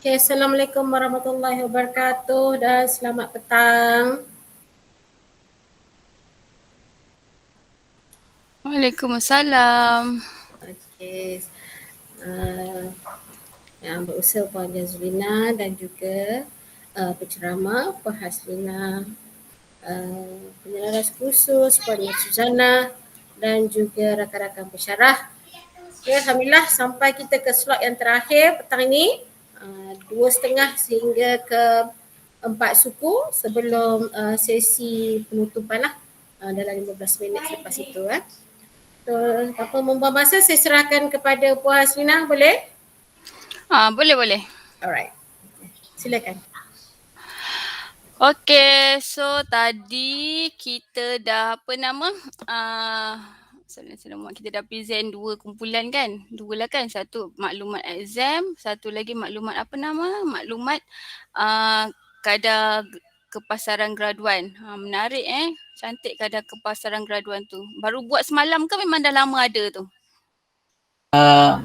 Okay, Assalamualaikum warahmatullahi wabarakatuh dan selamat petang. Waalaikumsalam. Okay, yang berusaha Puan Jazlina dan juga penceramah Puan Haslina, penyelaras khusus Puan Suzana dan juga rakan-rakan pensyarah. Okay, Alhamdulillah sampai kita ke slot yang terakhir petang ini, 2.30 sehingga ke 4 suku sebelum sesi penutupan lah, dalam 15 minit selepas itu. So, tanpa membuang masa, saya serahkan kepada Puan Haslina, boleh? Boleh. Alright, silakan. Okey, so tadi kita dah kita dah present dua kumpulan kan? Dua lah kan? Satu maklumat exam, satu lagi maklumat maklumat kadar kepasaran graduan. Menarik cantik kadar kepasaran graduan tu. Baru buat semalam ke memang dah lama ada tu?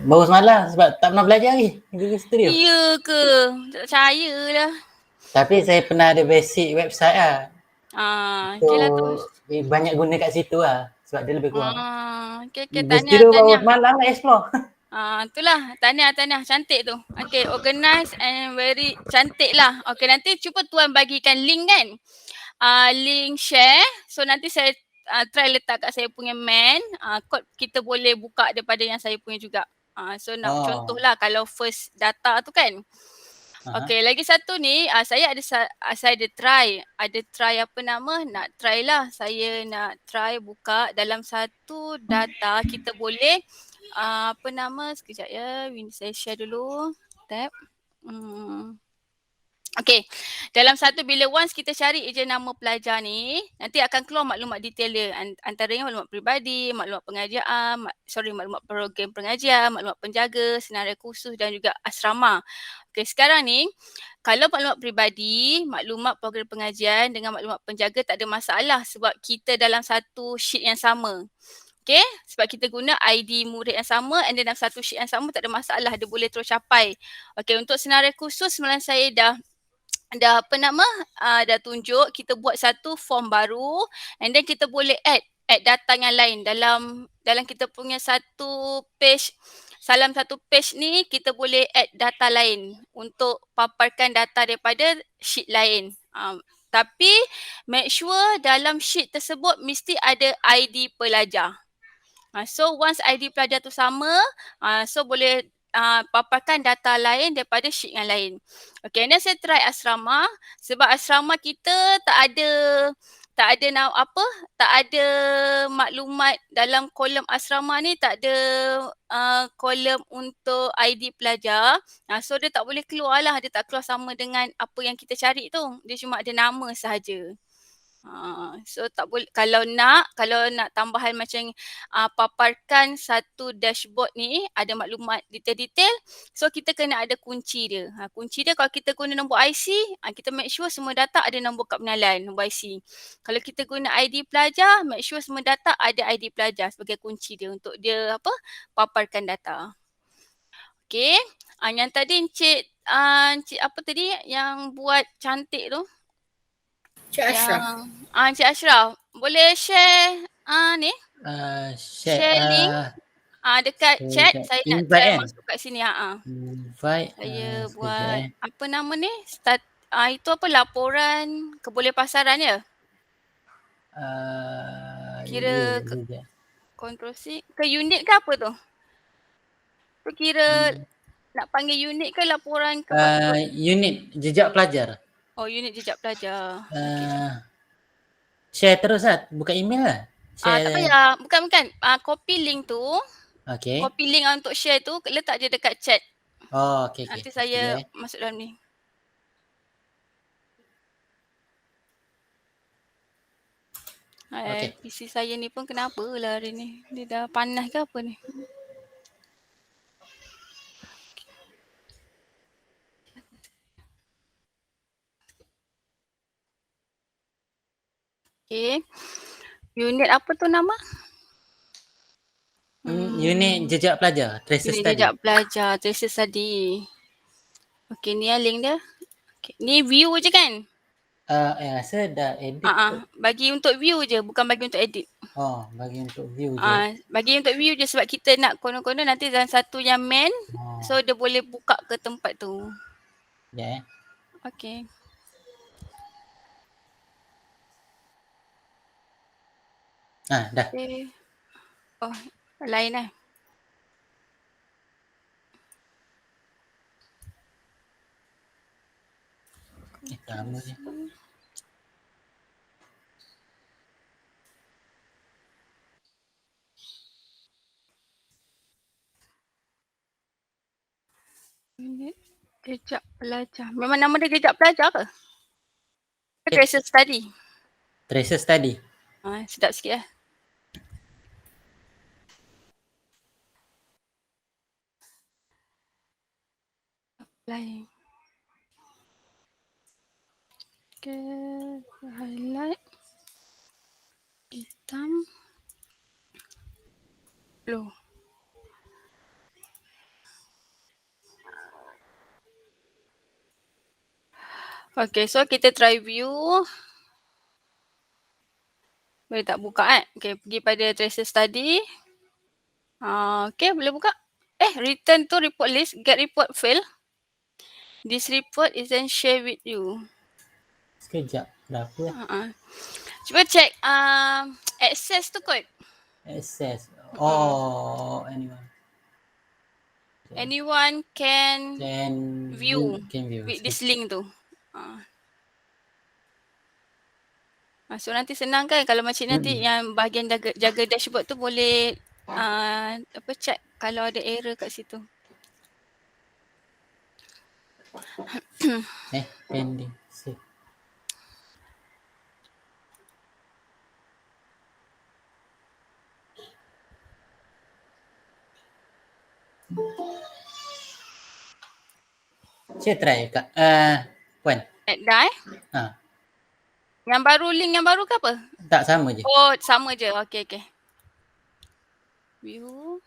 Baru semalam sebab tak pernah belajar lagi Google Studio. Ya ke? Tak percaya lah. Tapi saya pernah ada basic website lah. So, Okay lah tu. banyak guna kat situ lah sebab dia lebih kurang. Okay, Google tahniah. Studio baru semalam nak explore. Itulah, tahniah. Cantik tu. Okay, organize and very cantik lah. Okay, nanti cuba tuan bagikan link kan. Link share. So, nanti saya try letak kat saya punya main. Kod kita boleh buka daripada yang saya punya juga. So, nak contoh lah kalau first data tu kan. Okay, lagi satu ni saya ada try nak try lah. Saya nak try buka dalam satu data kita boleh sekejap ya. Saya share dulu. Tab. Okay, dalam satu bila once kita cari je nama pelajar ni, nanti akan keluar maklumat detail dia. Antaranya maklumat peribadi, maklumat pengajian, maklumat program pengajian, maklumat penjaga, senarai khusus dan juga asrama. Okay, sekarang ni kalau maklumat peribadi, maklumat program pengajian dengan maklumat penjaga tak ada masalah sebab kita dalam satu sheet yang sama. Okay, sebab kita guna ID murid yang sama and then dalam satu sheet yang sama tak ada masalah, dia boleh terus capai. Okay, untuk senarai khusus sebenarnya saya dah dah tunjuk kita buat satu form baru and then kita boleh add data yang lain dalam kita punya satu page. Dalam satu page ni kita boleh add data lain untuk paparkan data daripada sheet lain. Tapi make sure dalam sheet tersebut mesti ada ID pelajar. So once ID pelajar tu sama, so boleh paparkan data lain daripada sheet yang lain. Okay, dan saya try asrama sebab asrama kita tak ada maklumat dalam kolom asrama ni, tak ada kolom untuk ID pelajar. So dia tak boleh keluar lah, dia tak keluar sama dengan apa yang kita cari tu. Dia cuma ada nama sahaja. So tak boleh, kalau nak tambahan macam paparkan satu dashboard ni ada maklumat detail-detail, so kita kena ada kunci dia. Kunci dia kalau kita guna nombor IC, kita make sure semua data ada nombor kad pengenalan, nombor IC. Kalau kita guna ID pelajar, make sure semua data ada ID pelajar sebagai kunci dia untuk dia paparkan data. Okay, yang tadi Encik apa tadi yang buat cantik tu? Cik Ashraf. Encik Ashraf, boleh share ni? Share link dekat chat. Saya nak try masuk kat sini. Invite. Saya buat apa nama ni? Itu apa, laporan kebolehpasaran ya? Kira Ctrl C ke unit ke apa tu? Tu kira nak panggil unit ke laporan unit jejak pelajar. Oh, unit jejak pelajar. Share terus lah, buka email lah. Tak payah, bukan. Copy link tu. Okay. Copy link untuk share tu, letak je dekat chat. Okay. Nanti saya masuk dalam ni. Okay. PC saya ni pun kenapa lah hari ni? Dia dah panas ke apa ni? Okay. Unit apa tu nama? Unit jejak pelajar, tracer study. Jejak pelajar, tracer study. Okay, ni lah link dia. Okay. Ni view je kan? Rasa dah edit. Bagi untuk view je, bukan bagi untuk edit. Oh, bagi untuk view je. Bagi untuk view je sebab kita nak konon-konon nanti dalam satu yang main. So dia boleh buka ke tempat tu. Ya. Okay. Dah. Okay. Oh, lain lah. Sama je. Jejak pelajar. Memang nama dia jejak pelajar ke? Tracer study. Tracer study. Sedap sikit lah. Apply. Okay, highlight. Hitam. Blue. Okay, so kita try view. Boleh tak buka Okay, pergi pada tracer study. Okay, boleh buka. Return to report list. Get report fail. This report is then share with you. Sekejap. Dah apa Cuba check access tu kot. Access. Anyone. Anyone can view with this link tu. So nanti senang kan kalau macam nanti yang bahagian jaga dashboard tu boleh check kalau ada error kat situ. Pending. Save. Saya try Kak. Puan. Dah Yang baru, link yang baru ke apa? Tak, sama je. Oh, sama je. Okay. View.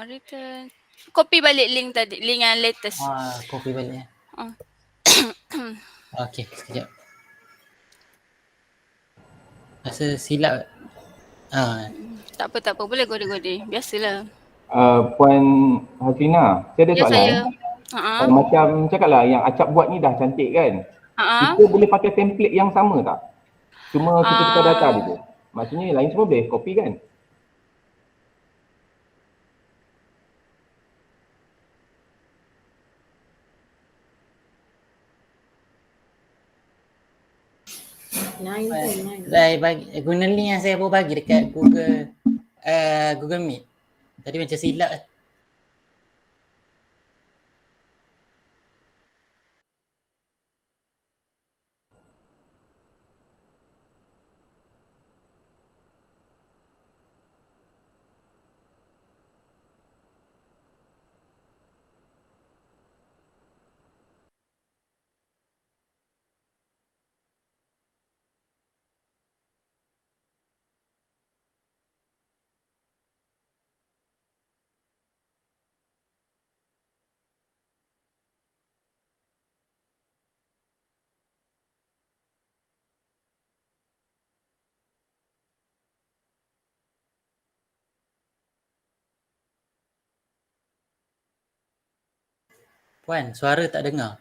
Return. Copy balik link tadi, link yang latest. Copy balik. Okay, sekejap. Rasa silap. Tak apa. Boleh gode-gode. Biasalah. Puan Hazrina, saya ada soalan. Saya. Macam cakaplah yang Acap buat ni dah cantik kan? Kita boleh pakai template yang sama tak? Cuma kita tukar data je. Maksudnya lain semua boleh copy kan? Saya bagi guna link yang saya baru bagi dekat Google Meet. Tadi macam silap. Puan, suara tak dengar.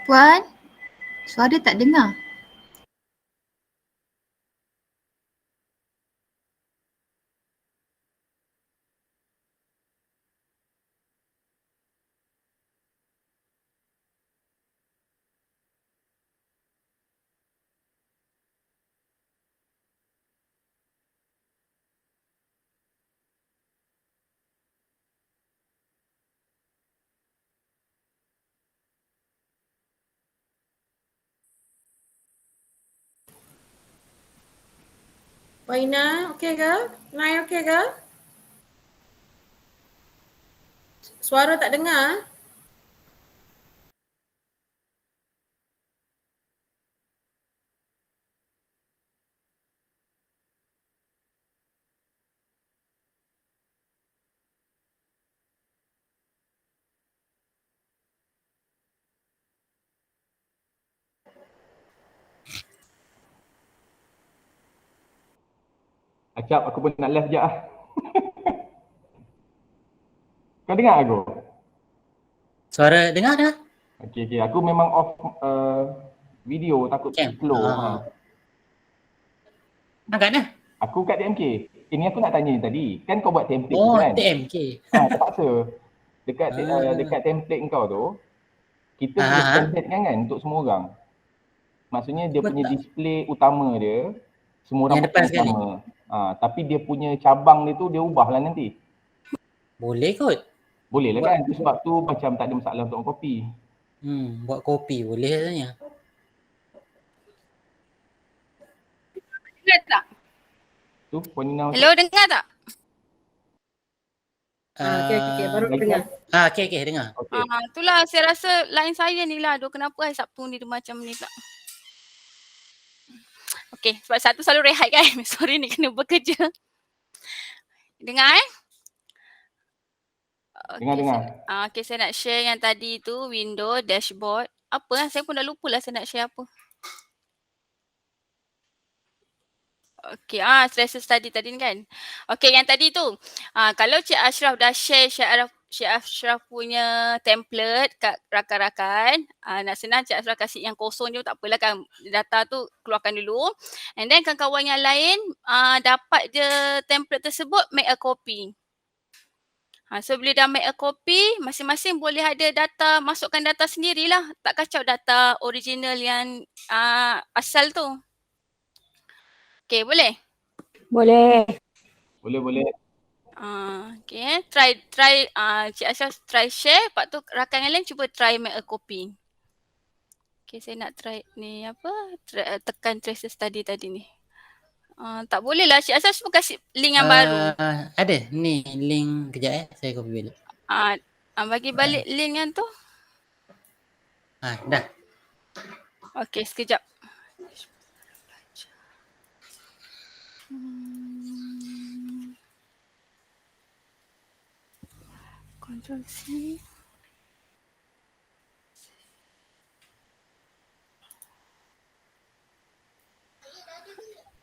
Puan, suara tak dengar. Puan Ina, okey ke? Nai okey ke? Suara tak dengar. Acap, aku pun nak live sekejap lah. Kau dengar aku? Suara dengar dah? Okey. Aku memang off video, takut Cam. slow. Ha. Angkat dah. Aku kat TMK. Ini aku nak tanya tadi. Kan kau buat template Oh, tu kan? TMK. Terpaksa. Dekat template kau tu, kita boleh template kan untuk semua orang. Maksudnya dia punya display utama dia, semua orang Yang depan pakai sekali. sama. Tapi dia punya cabang dia tu dia ubah lah nanti. Boleh kot. Boleh lah kan? Sebab tu macam tak ada masalah untuk orang copy. Buat kopi boleh katanya. Dengar tak? Tu Puan Nina. Hello, dengar tak? Okey, baru lagi dengar. Okey, dengar. Okey. Itulah saya rasa line saya ni lah. Aduh, kenapa Sabtu ni dia macam ni tak? Okey, sebab satu selalu rehat kan. Sorry ni kena bekerja. Dengar Dengar. Okey, saya nak share yang tadi tu window dashboard. Apa saya pun dah lupa lah saya nak share apa. Okey, stress study tadi ni kan. Okey, yang tadi tu. Kalau Cik Ashraf dah share Cik Ashraf punya template kat rakan-rakan, nak senang Cik Ashraf kasih yang kosong je, tak apalah kan. Data tu keluarkan dulu. And then kawan-kawan yang lain dapat je template tersebut, make a copy. So bila dah make a copy, masing-masing boleh ada data, masukkan data sendirilah. Tak kacau data original yang asal tu. Okay, boleh? Boleh. Boleh. Okay, try Cik Ashraf try share, lepas tu rakan yang lain cuba try make a copy. Okay, saya nak try ni tekan tracer study tadi ni. Tak boleh lah Cik Ashraf cuba kasih link yang baru. Ada ni link kejap saya copy balik. Bagi balik link yang tu. Dah. Okay, sekejap. Control C.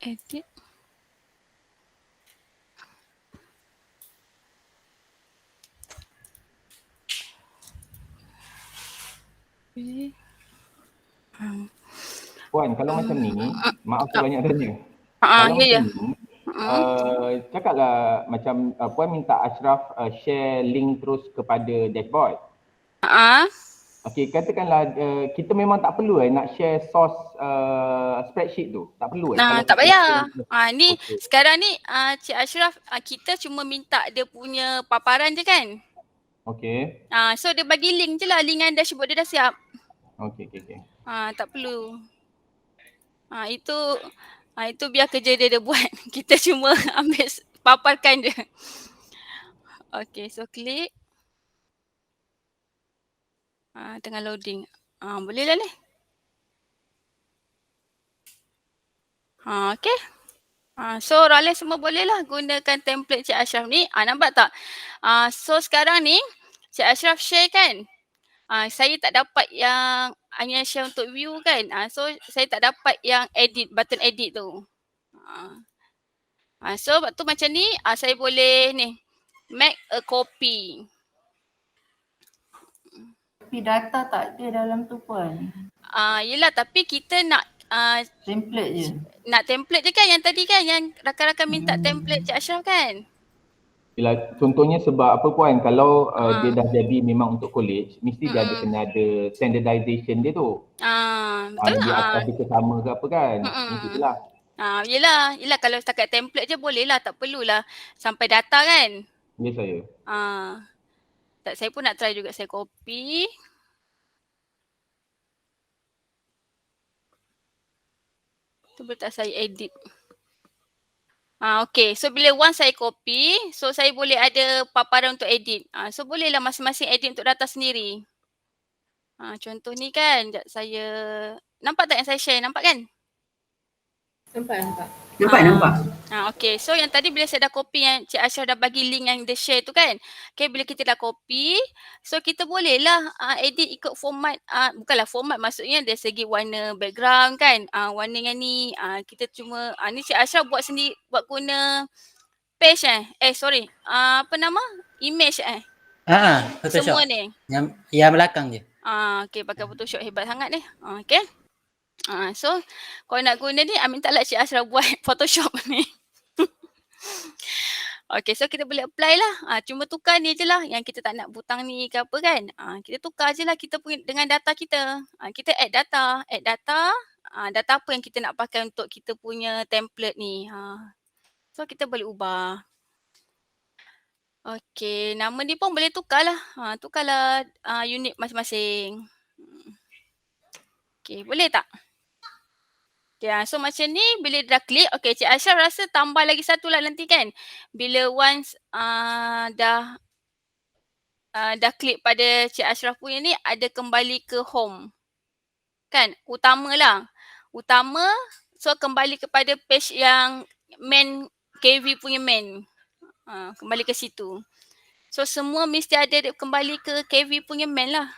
Edit. Puan, kalau macam ni, maaf aku banyak tanya. Kalau macam ni, cakaplah macam Puan minta Ashraf share link terus kepada dashboard. Okey, katakanlah kita memang tak perlu nak share source spreadsheet tu. Tak perlu tak payah. Ni sekarang ni Cik Ashraf kita cuma minta dia punya paparan je kan. Okey. So dia bagi link je lah, link yang dashboard dia dah siap. Okey. Tak perlu. Itu biar kerja dia buat. Kita cuma ambil paparkan je. Okay, so klik. Tengah loading. Boleh lah ni. Okay. So orang lain semua boleh lah gunakan template Cik Ashraf ni. Nampak tak? So sekarang ni Cik Ashraf share kan? Saya tak dapat yang hanya share untuk view kan. So saya tak dapat yang edit, button edit tu. So waktu macam ni saya boleh ni make a copy. Tapi data tak ada dalam tu Puan. Yelah tapi kita nak Template je. nak template je kan yang tadi kan, yang rakan-rakan minta template Cik Ashraf kan. Yelah, contohnya sebab apa Puan, kalau dia dah jadi memang untuk college, mesti dia kena ada standardization dia tu. Betul. Dia atas kita sama ke apa kan. Macam itulah. Yelah kalau setakat template je boleh lah, tak perlulah sampai data kan. Ya saya. Tak, saya pun nak try juga, saya copy. Tu boleh tak saya edit. Okay, so bila once saya copy, so saya boleh ada paparan untuk edit. So bolehlah masing-masing edit untuk data sendiri. Contoh ni kan, sekejap saya, nampak tak yang saya share? Nampak kan? Nampak. Nampak. Okay, so yang tadi bila saya dah copy yang Cik Ashraf dah bagi link yang dia share tu kan. Okay, bila kita dah copy, so kita bolehlah edit ikut format, bukanlah format, maksudnya dari segi warna background kan. Warna yang ni, kita cuma, ni Cik Ashraf buat sendiri, buat guna page apa nama? Image Photoshop. Semua ni. Yang belakang je. Okay, pakai Photoshop hebat sangat ni. Okay. So kalau nak guna ni, mintalah Cik Ashraf buat Photoshop ni. Okay, so kita boleh apply lah. Cuma tukar ni je lah. Yang kita tak nak butang ni ke apa kan. Kita tukar je lah kita punya dengan data kita. Kita add data. Data apa yang kita nak pakai untuk kita punya template ni. So kita boleh ubah. Okay, nama ni pun boleh tukar lah. Tukarlah unit masing-masing. Okay, boleh tak? Okay, so macam ni bila dah klik, okay, Cik Ashraf rasa tambah lagi satu lah nanti kan. Bila once dah klik pada Cik Ashraf punya ni, ada kembali ke home. Kan, utama lah. Utama, so kembali kepada page yang main, KV punya main. Kembali ke situ. So semua mesti ada kembali ke KV punya main lah.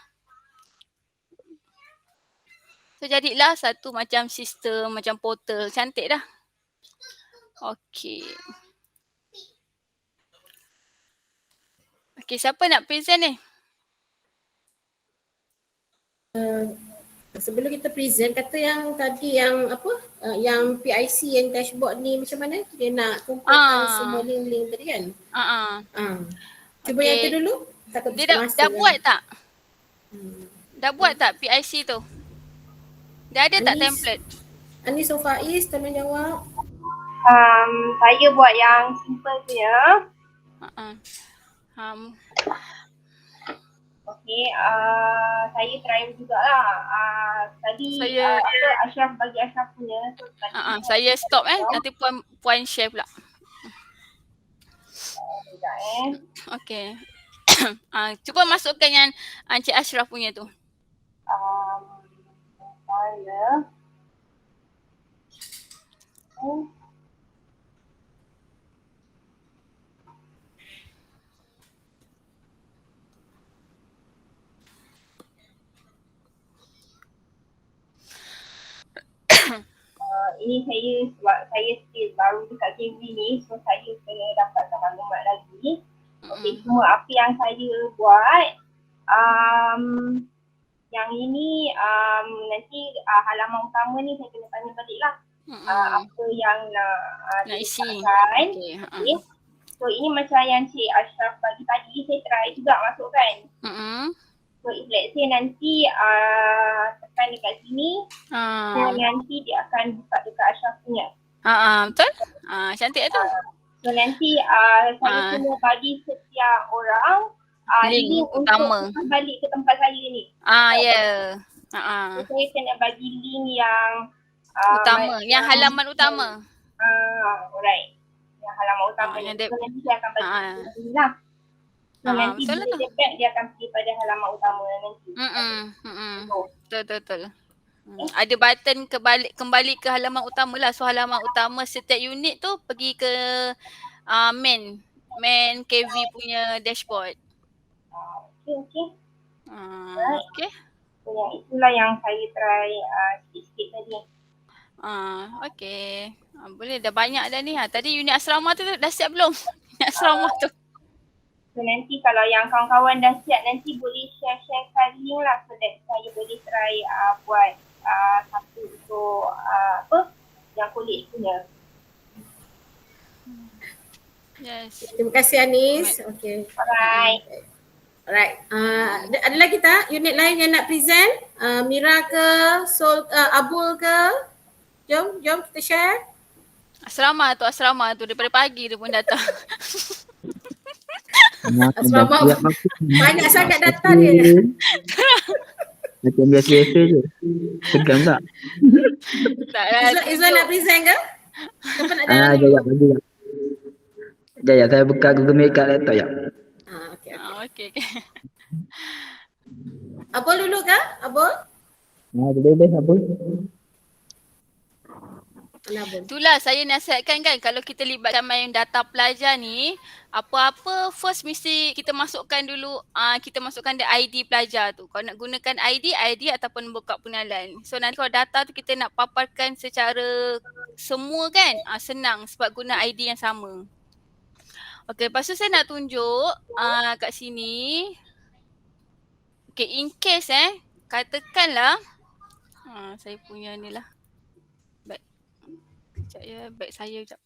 So jadilah satu macam sistem, macam portal. Cantik dah. Okay. Okay, siapa nak present ni? Sebelum kita present, kata yang tadi yang apa? Yang PIC yang dashboard ni macam mana? Dia nak kumpulkan semua link-link tadi kan? Cuba yang tu dulu. Dia dah buat tak? Dah buat tak PIC tu? Dah ada tak template? Anis Faiz, tolong jawab. Saya buat yang simple punya. Okay, saya try jugalah. Tadi Ashraf bagi Ashraf punya. So, saya stop nanti puan share pula. Okay. Cuba masukkan yang Encik Ashraf punya tu. Ini saya sebab saya still baru dekat KV ni, so saya kena dapatkan maklumat lagi. Okay, semua apa yang saya buat, yang ini nanti halaman utama ni saya kena tanya balik lah. Apa yang nak isi. Okay. So ini macam yang Cik Ashraf bagi tadi, saya try juga masukkan. So if let's say nanti tekan dekat sini, nanti dia akan buka dekat Ashraf punya. Betul? Cantik tu. So nanti saya cuma bagi setiap orang link utama untuk balik ke tempat saya ni. So saya kena bagi link yang utama, yang halaman utama. Alright. Yang halaman utama. So nanti saya akan bagi sini lah. So nanti bila dia back, dia akan pergi pada halaman utama nanti. Betul. Ada button kembali ke halaman utama lah. So halaman utama setiap unit tu pergi ke main KV punya dashboard. Okay. Okay. So itulah yang saya try sikit-sikit tadi. Okay. Boleh, dah banyak dah ni. Tadi unit asrama tu dah siap belum? Unit asrama tu. So nanti kalau yang kawan-kawan dah siap, nanti boleh share-sharekan link lah so that saya boleh try buat satu untuk yang college punya. Yes. Terima kasih Anis. Okay. Alright. Ada lagi tak unit lain yang nak present? Mira ke? Abul ke? Jom kita share. Asrama tu daripada pagi dia pun datang. Asrama banyak sangat data dia. Macam biasa-biasa je. Tegang tak? Izwan nak present ke? Siapa nak jalan dulu? Jawab. Ya, saya buka Google Meet kat laptop ya. Okey. Okey. Abol dulu kah? Abol? Boleh apa? Mana Abol? Itulah saya nasihatkan kan, kalau kita libatkan main data pelajar ni, apa-apa first mesti kita masukkan dulu, kita masukkan the ID pelajar tu. Kalau nak gunakan ID ataupun buka pengenalan. So nanti kalau data tu kita nak paparkan secara semua kan, senang sebab guna ID yang sama. Okey, lepas tu saya nak tunjuk kat sini. Okey, in case katakanlah saya punya ni lah. Baik. Sekejap ya, baik saya sekejap.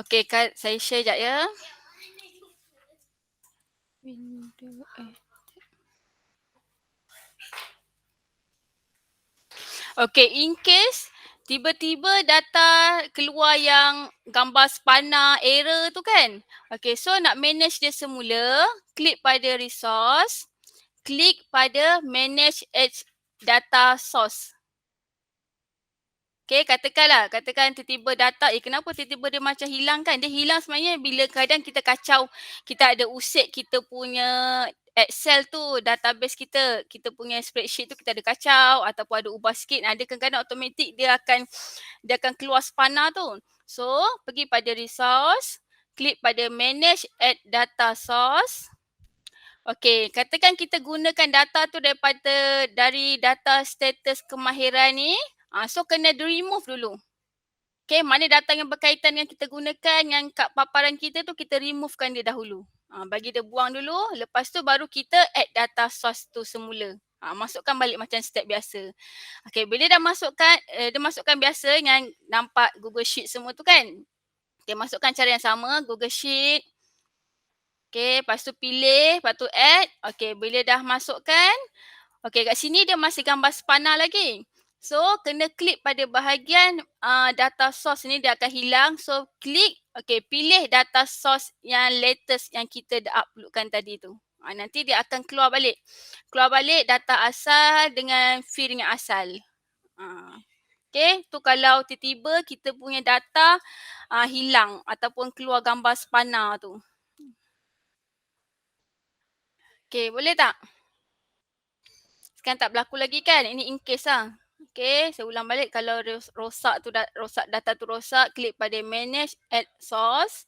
Okey, saya share sekejap ya. Okey, in case tiba-tiba data keluar yang gambar spana error tu kan. Okey, so nak manage dia semula, klik pada resource, klik pada manage edge data source. Okay, katakan tiba-tiba data, kenapa tiba-tiba dia macam hilang kan? Dia hilang sebenarnya bila kadang kita kacau, kita ada usik kita punya Excel tu, database kita punya spreadsheet tu kita ada kacau ataupun ada ubah sikit. Dia kadang-kadang automatik dia akan keluar spana tu. So, pergi pada resource, klik pada manage add data source. Okey, katakan kita gunakan data tu dari data status kemahiran ni. So kena remove dulu. Okay, mana data yang berkaitan yang kita gunakan yang kat paparan kita tu kita removekan dia dahulu. Bagi dia buang dulu, lepas tu baru kita add data source tu semula. Masukkan balik macam step biasa. Okay, bila dah masukkan biasa yang nampak Google Sheet semua tu kan. Okay, masukkan cara yang sama, Google Sheet. Okay, lepas tu pilih, lepas tu add. Okay, bila dah masukkan. Okay, kat sini dia masih gambar spana lagi. So, kena klik pada bahagian data source ni, dia akan hilang. So, klik, okay, pilih data source yang latest yang kita dah uploadkan tadi tu. Nanti dia akan keluar balik. Keluar balik data asal dengan field yang asal. Okay, tu kalau tiba-tiba kita punya data hilang ataupun keluar gambar spana tu. Okay, boleh tak? Sekarang tak berlaku lagi kan? Ini in case lah. Okay, saya ulang balik. Kalau rosak data tu rosak, klik pada manage add source.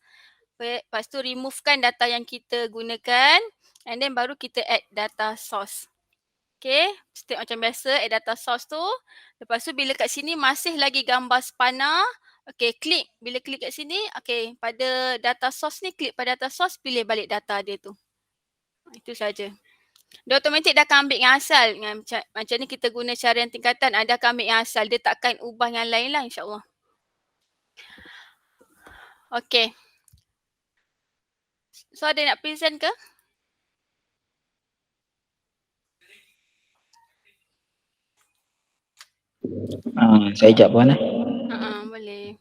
Lepas tu removekan data yang kita gunakan and then baru kita add data source. Okay, step macam biasa add data source tu. Lepas tu bila kat sini masih lagi gambar spana, okay, klik. Bila klik kat sini, okay, pada data source ni, klik pada data source, pilih balik data dia tu. Itu saja. Dia automatik dah akan ambil yang asal. Macam ni kita guna cara yang tingkatan. Dia akan ambil yang asal. Dia takkan ubah yang lain lah insyaAllah. Okay. So ada nak present ke? Saya jap pun Boleh.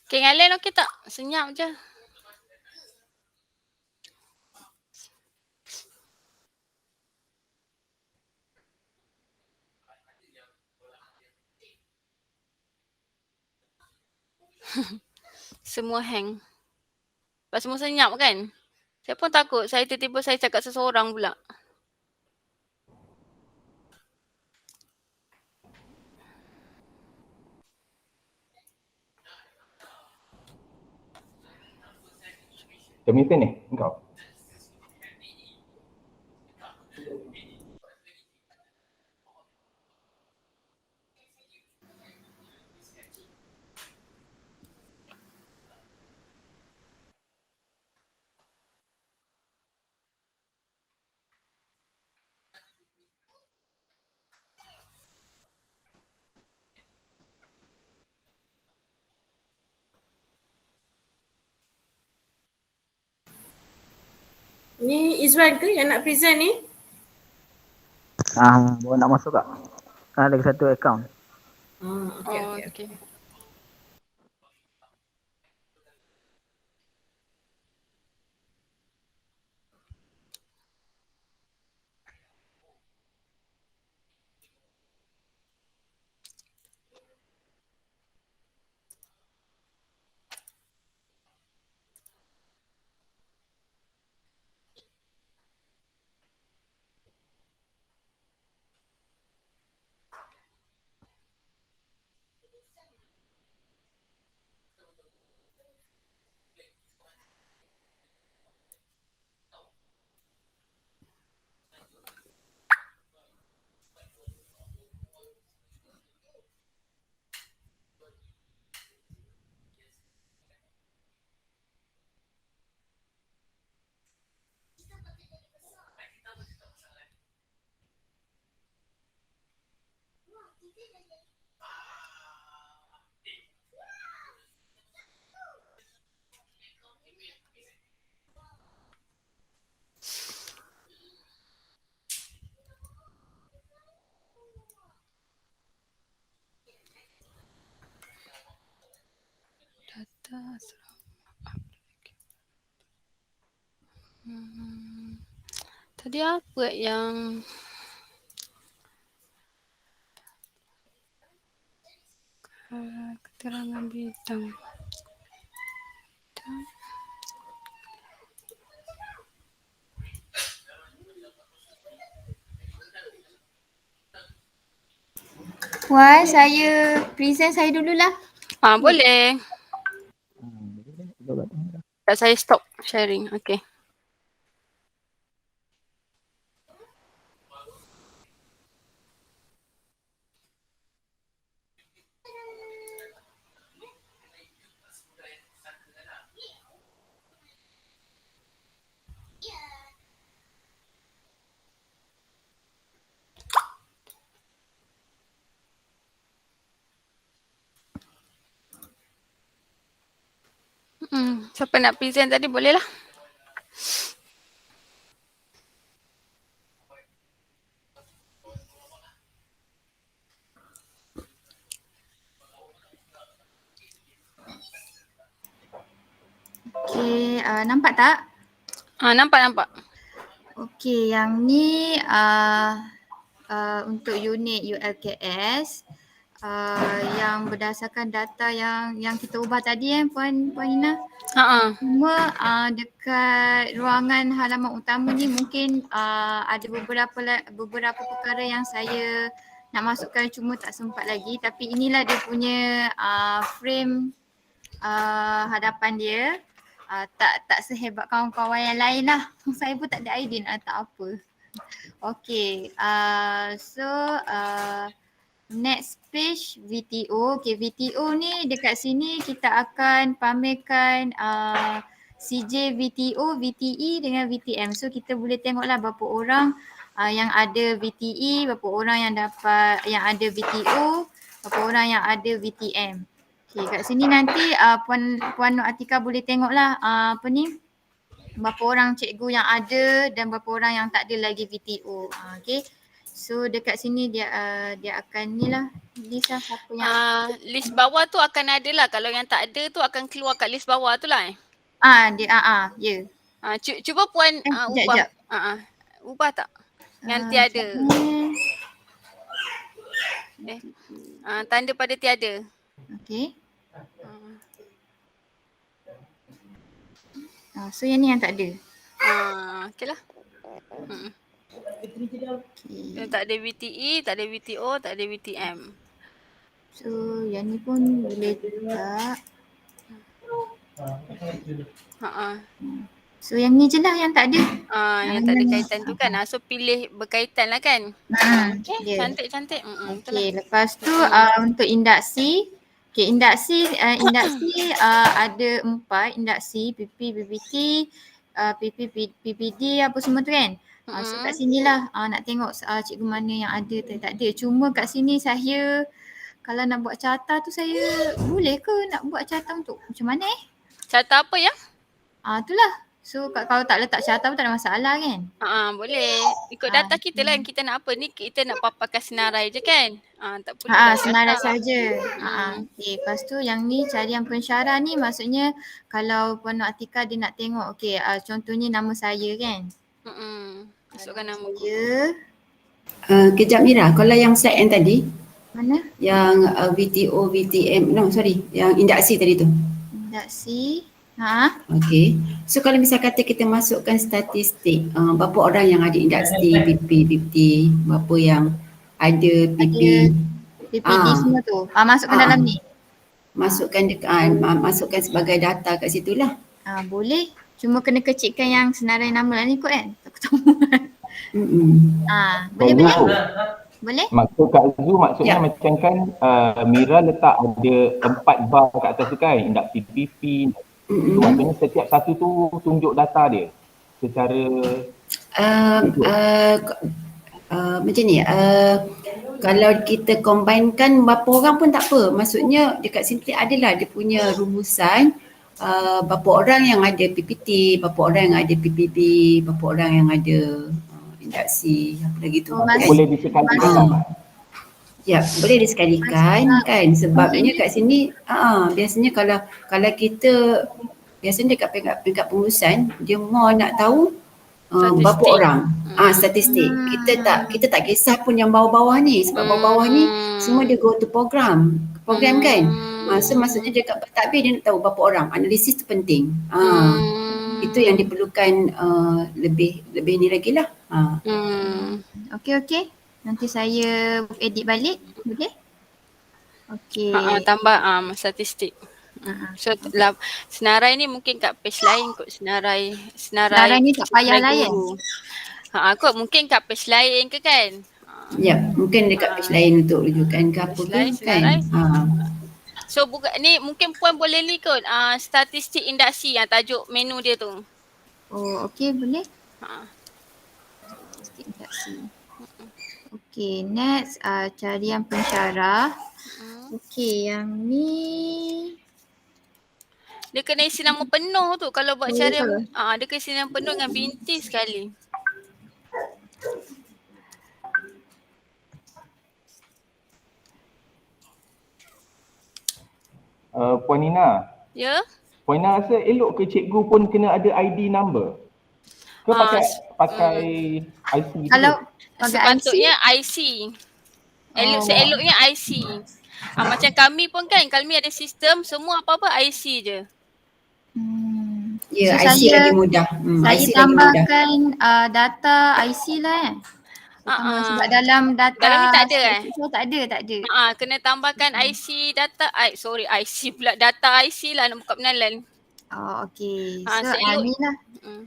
Okay, yang lain okey tak? Senyap je. Semua hang. Lepas semua senyap kan. Saya pun takut, saya tiba-tiba saya cakap seseorang pula. Terminton engkau? Ni Izwan ke yang nak present ni? Baru nak masuk kak. Kan ada satu account. Okay. Data asrama. Tadi apa yang keterangan bidang. Puan, saya present saya dululah. Boleh. Saya stop sharing. Okay. Siapa nak present tadi boleh lah. Okey, nampak tak? Nampak. Okey, yang ni untuk unit ULKS yang berdasarkan data yang kita ubah tadi Puan Ina. Cuma dekat ruangan halaman utama ni mungkin ada beberapa perkara yang saya nak masukkan cuma tak sempat lagi, tapi inilah dia punya frame hadapan dia. Tak sehebat kawan-kawan yang lain lah. Saya pun tak ada idea nak letak apa. Okay, so next page VTO. Okay, VTO ni dekat sini kita akan pamerkan CJ VTO, VTE dengan VTM. So kita boleh tengoklah berapa orang yang ada VTE, berapa orang yang ada VTO, berapa orang yang ada VTM. Okay, kat sini nanti Puan Nur Atika boleh tengoklah berapa orang cikgu yang ada dan berapa orang yang tak ada lagi VTO. Okay. So dekat sini dia akan ni lah list lah siapa yang list bawah tu akan ada lah. Kalau yang tak ada tu akan keluar kat list bawah tu lah. Ya. Cuba Puan ubah. Ubah tak? Yang tiada. Tanda pada tiada. Okay. So yang ni yang tak ada. Okay lah. Okay. Tak ada VTE, tak ada VTO, tak ada VTM. So yang ni pun boleh tak. So yang ni je lah yang tak ada. Yang tak ada kaitan tu kan. So pilih berkaitan lah kan. Okay, cantik-cantik. Okay, lepas tu untuk induksi. Okay, induksi ada 4 induksi, PP, PPT, PP, PPD apa semua tu kan. So kat sini lah nak tengok cikgu mana yang ada tak ada. Cuma kat sini saya kalau nak buat carta tu saya boleh ke nak buat carta untuk macam mana Carta apa ya? Itulah. So kalau tak letak carta pun tak ada masalah kan? Boleh. Ikut data kita lah yang kita nak apa ni, kita nak paparkan senarai je kan? Tak perlu senarai saja. Okay, lepas tu yang ni carian pensyarah ni maksudnya kalau Puan Nur Atika dia nak tengok okay, contohnya nama saya kan? Masukkan nama dia. Kejap Mira, kalau yang slide yang tadi mana? Yang VTO, VTM, yang induksi tadi tu. Induksi. Okay. So kalau misal kata kita masukkan statistik, berapa orang yang ada induksi, PP, PPT, berapa yang ada PP. PPD semua tu. Masukkan dalam ni. Masukkan sebagai data kat situ lah. Boleh. Cuma kena kecilkan yang senarai nama lah ni kot kan. Takut tahu. Boleh. Boleh? Maksud Kak Zu maksudnya macam kan Mira letak ada 4 bar kat atas tu kan, induksi PP. Maksudnya setiap satu tu tunjuk data dia secara macam ni, kalau kita combinekan berapa orang pun tak apa. Maksudnya dekat sini adalah dia punya rumusan berapa orang yang ada PPT, berapa orang yang ada PPB, berapa orang yang ada induksi, apa lagi tu. Boleh disekalikan. Ya, boleh disekalikan kan, sebabnya kat sini biasanya kalau kita biasanya dekat peringkat pengurusan dia mau nak tahu berapa orang statistik. Kita tak kisah pun yang bawah-bawah ni, sebab bawah-bawah ni semua dia go to program kan. So maksudnya dekat pentadbir dia nak tahu berapa orang. Analisis tu penting. Itu yang diperlukan lebih ni lagi lah. Okey. Nanti saya edit balik, boleh? Okey. Tambah statistik. So senarai ni mungkin kat page lain kot, senarai ni tak payah layan. Kot mungkin kat page lain ke kan? Ya, mungkin dekat page lain untuk rujukan ke apa ke kan. So ni mungkin Puan boleh ni kot statistik induksi yang tajuk menu dia tu. Okey, boleh. Statistik induksi. Okey, next carian pensyarah. Okey, yang ni dia kena isi nama penuh tu kalau buat carian. Dia kena isi nama penuh dengan binti sekali. Puan Nina. Ya? Puan Nina rasa elok ke cikgu pun kena ada ID number? Ke pakai IC gitu? Kalau sepatutnya IC. Eloknya IC. Macam kami pun kan, kami ada sistem semua apa-apa IC je. Ya, IC lagi mudah. Saya tambahkan data IC lah sebab dalam data dalam ni tak ada tak ada. Kena tambahkan IC data IC pula, data IC lah nak buka penalan. Okey. So ni lah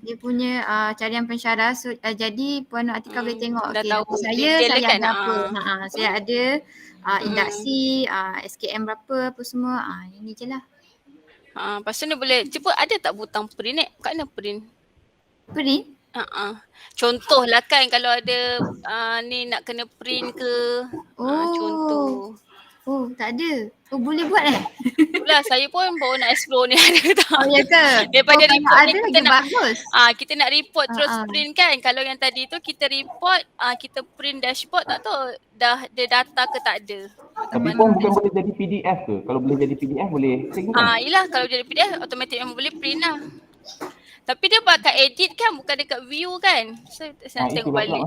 dia punya carian pensyarah. So jadi Puan Nur Atika boleh tengok saya ada apa. Saya ada induksi, SKM berapa apa semua. Yang ni je lah. Lepas tu ni boleh cuba ada tak butang print kat mana print? Print? Contoh lah kan kalau ada ni nak kena print ke. Contoh. Tak ada. Boleh buat Itulah saya pun baru nak explore ni ada tak. Ya ke? Daripada report ni kita nak bagus. Kita nak report terus print kan. Kalau yang tadi tu kita report, kita print dashboard tak tahu dah ada data ke tak ada. Tapi pun bukan boleh jadi PDF ke? Kalau boleh jadi PDF boleh print kan? Yelah kalau jadi PDF automatik memang boleh print lah. Tapi dia pakai edit kan, bukan dekat view kan. So saya tengok balik.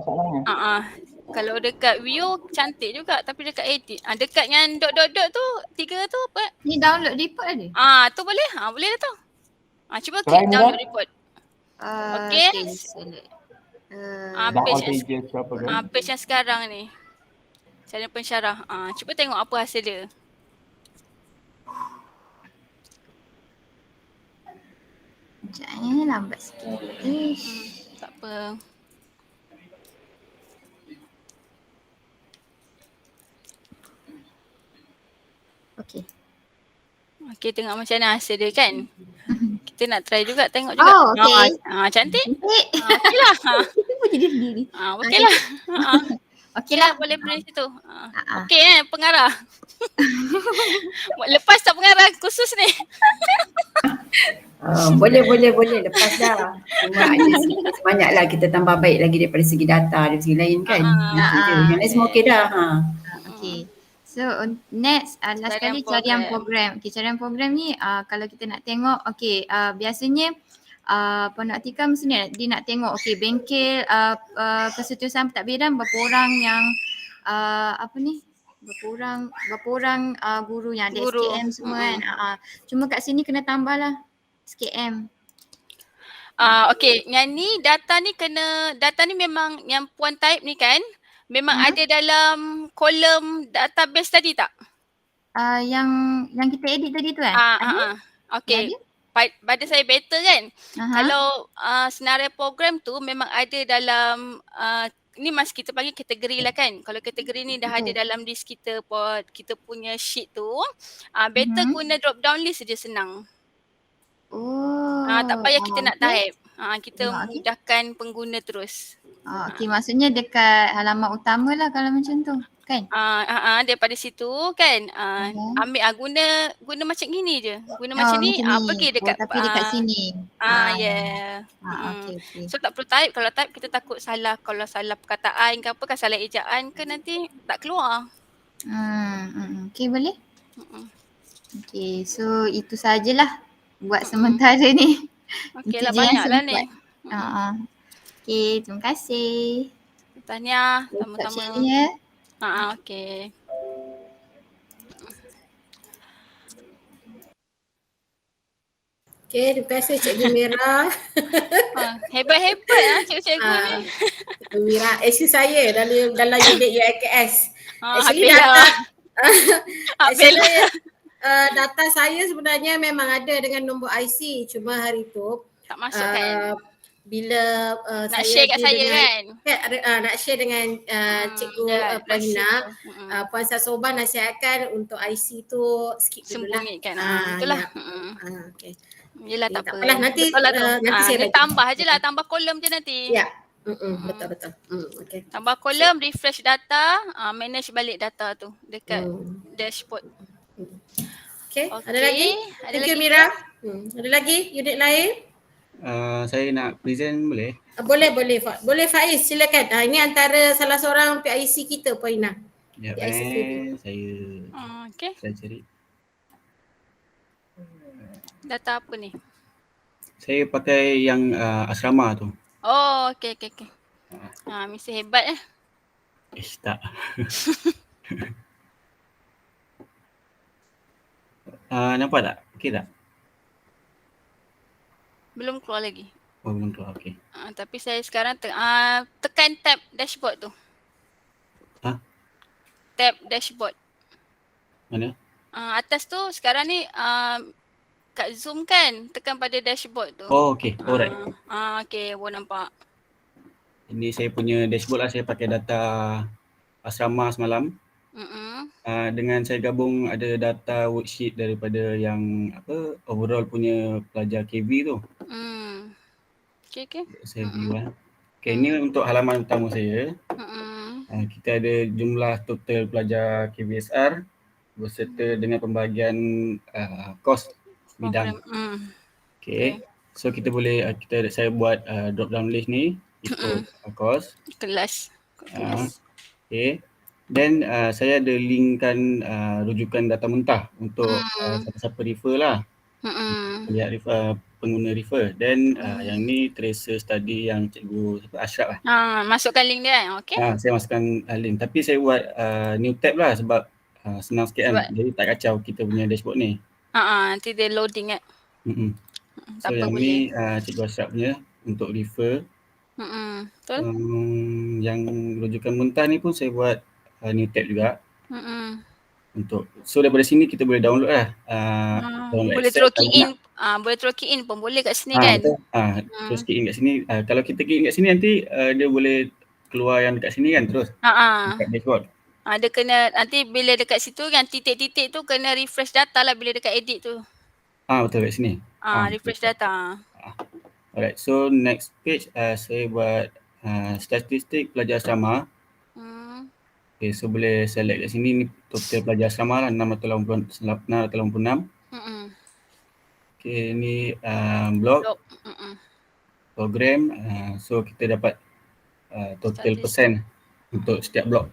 Kalau dekat view cantik juga tapi dekat edit. Dekat yang dot-dot-dot tu 3 tu apa? Ni download report ada? Tu boleh. Boleh dah tu. Cuba klik download report. Okay. Okay, select. Dah all Page, pages ke apa ke? page yang sekarang ni. Channel pensyarah. Cuba tengok apa hasil dia. Sekejap lambat sikit. Tak apa. Okay. Okay, tengok macam mana hasil dia kan. Kita nak try juga, tengok juga. Oh, okay. Cantik. Cantik. Okay lah. Kita pun jadi sendiri. Okay lah. Okay lah. Boleh print situ. Okay pengarah. Lepas tak pengarah khusus ni. Boleh lepas dah. Cuma ada banyaklah kita tambah baik lagi daripada segi data dari segi lain kan. Itu je. Yang lain semua okey dah. Okay. So next last kali carian program. Okay, carian program ni kalau kita nak tengok biasanya Puan Atika mesti dia nak tengok bengkel kesetiausahaan pentadbiran berapa orang yang berapa orang guru yang ada SKM semua kan. Cuma kat sini kena tambah lah SKM. Okay, yang ni data ni memang yang Puan type ni kan memang ada dalam kolom database tadi tak? Yang kita edit tadi tu kan? Okay. Pada saya better kan. Kalau senarai program tu memang ada dalam ni mas kita panggil kategori lah kan. Kalau kategori ni dah ada dalam list kita punya sheet tu, better guna drop down list saja senang. Tak payah kita nak type. Kita mudahkan pengguna terus. Okay, maksudnya dekat halaman utama lah kalau macam tu kan? Daripada situ kan ambil guna macam gini je. Guna macam ni pergi dekat tapi dekat sini. Okay. So tak perlu type. Kalau type kita takut salah. Kalau salah perkataan ke apa kan, salah ejaan ke nanti tak keluar. Okay, boleh? Okay, so itu sajalah buat sementara ni. Okay lah, banyak lah ni. Okay, terima kasih. Tahniah, sama-sama. Okay. Okay, terima kasih Cikgu Mira. Hebat-hebat lah cikgu-cikgu ni. Cikgu Mira, actually saya dalam unit UIKS. Actually data saya sebenarnya memang ada dengan nombor IC, cuma hari tu tak masuk kan? Bila nak share kat saya kan? Nak share dengan Cikgu Puan Hina, Puan Sasoba nasihatkan untuk IC tu skip dulu lah. Sembunyikan. Itulah. Okay. Yelah tak apa. Nanti saya tambah je lah, tambah kolom je nanti. Ya. Betul. Okay. Tambah kolom, refresh data, manage balik data tu dekat dashboard. Okay. Ada lagi? Thank you Mira. Ada lagi unit lain? Saya nak present boleh? Boleh Faiz, silakan. Ini antara salah seorang PIC kita Puan Hina. Ya, saya cari. Data apa ni? Saya pakai yang asrama tu. Oh, okey. Mesti hebat Tak. Nampak tak? Okey tak? Belum keluar lagi. Belum keluar, okey. Tapi saya sekarang tekan tab dashboard tu. Tab dashboard. Mana? Atas tu sekarang ni kat Zoom kan, tekan pada dashboard tu. Oh, okey. Alright. Okey, boleh nampak. Ini saya punya dashboard lah, saya pakai data asrama semalam. Dengan saya gabung ada data worksheet daripada yang overall punya pelajar KV tu. Okay. Saya view lah. Okay, ini untuk halaman utama saya. Kita ada jumlah total pelajar KVSR berserta dengan pembahagian kos bidang. Okay. So kita boleh saya buat drop down list ni ikut kos. Kelas. Okay. Then saya ada linkkan rujukan data mentah untuk siapa-siapa refer lah. Lihat pengguna refer. Then yang ni tracer study yang Cikgu Ashraf lah. Masukkan link dia, okay? Saya masukkan link. Tapi saya buat new tab lah sebab senang sikit kan. Jadi tak kacau kita punya dashboard ni. Nanti dia loading kan. So yang ni Cikgu Ashraf punya. untuk refer. Betul. Yang rujukan mentah ni pun saya buat new tab juga. Untuk daripada sini kita boleh download lah. Download Boleh Excel throw key in. Boleh throw key in pun boleh kat sini kan. betul. Terus key in kat sini. Kalau kita key in kat sini nanti dia boleh keluar yang dekat sini kan terus. Dekat dashboard. Dia kena nanti bila dekat situ yang titik-titik tu kena refresh data lah bila dekat edit tu. Betul kat sini. Refresh data. Alright, so next page saya buat statistik pelajar asrama. Okay, so boleh select kat sini ni total pelajar asrama lah 686. Okay, ni blog. Program. So kita dapat total persen untuk setiap blog.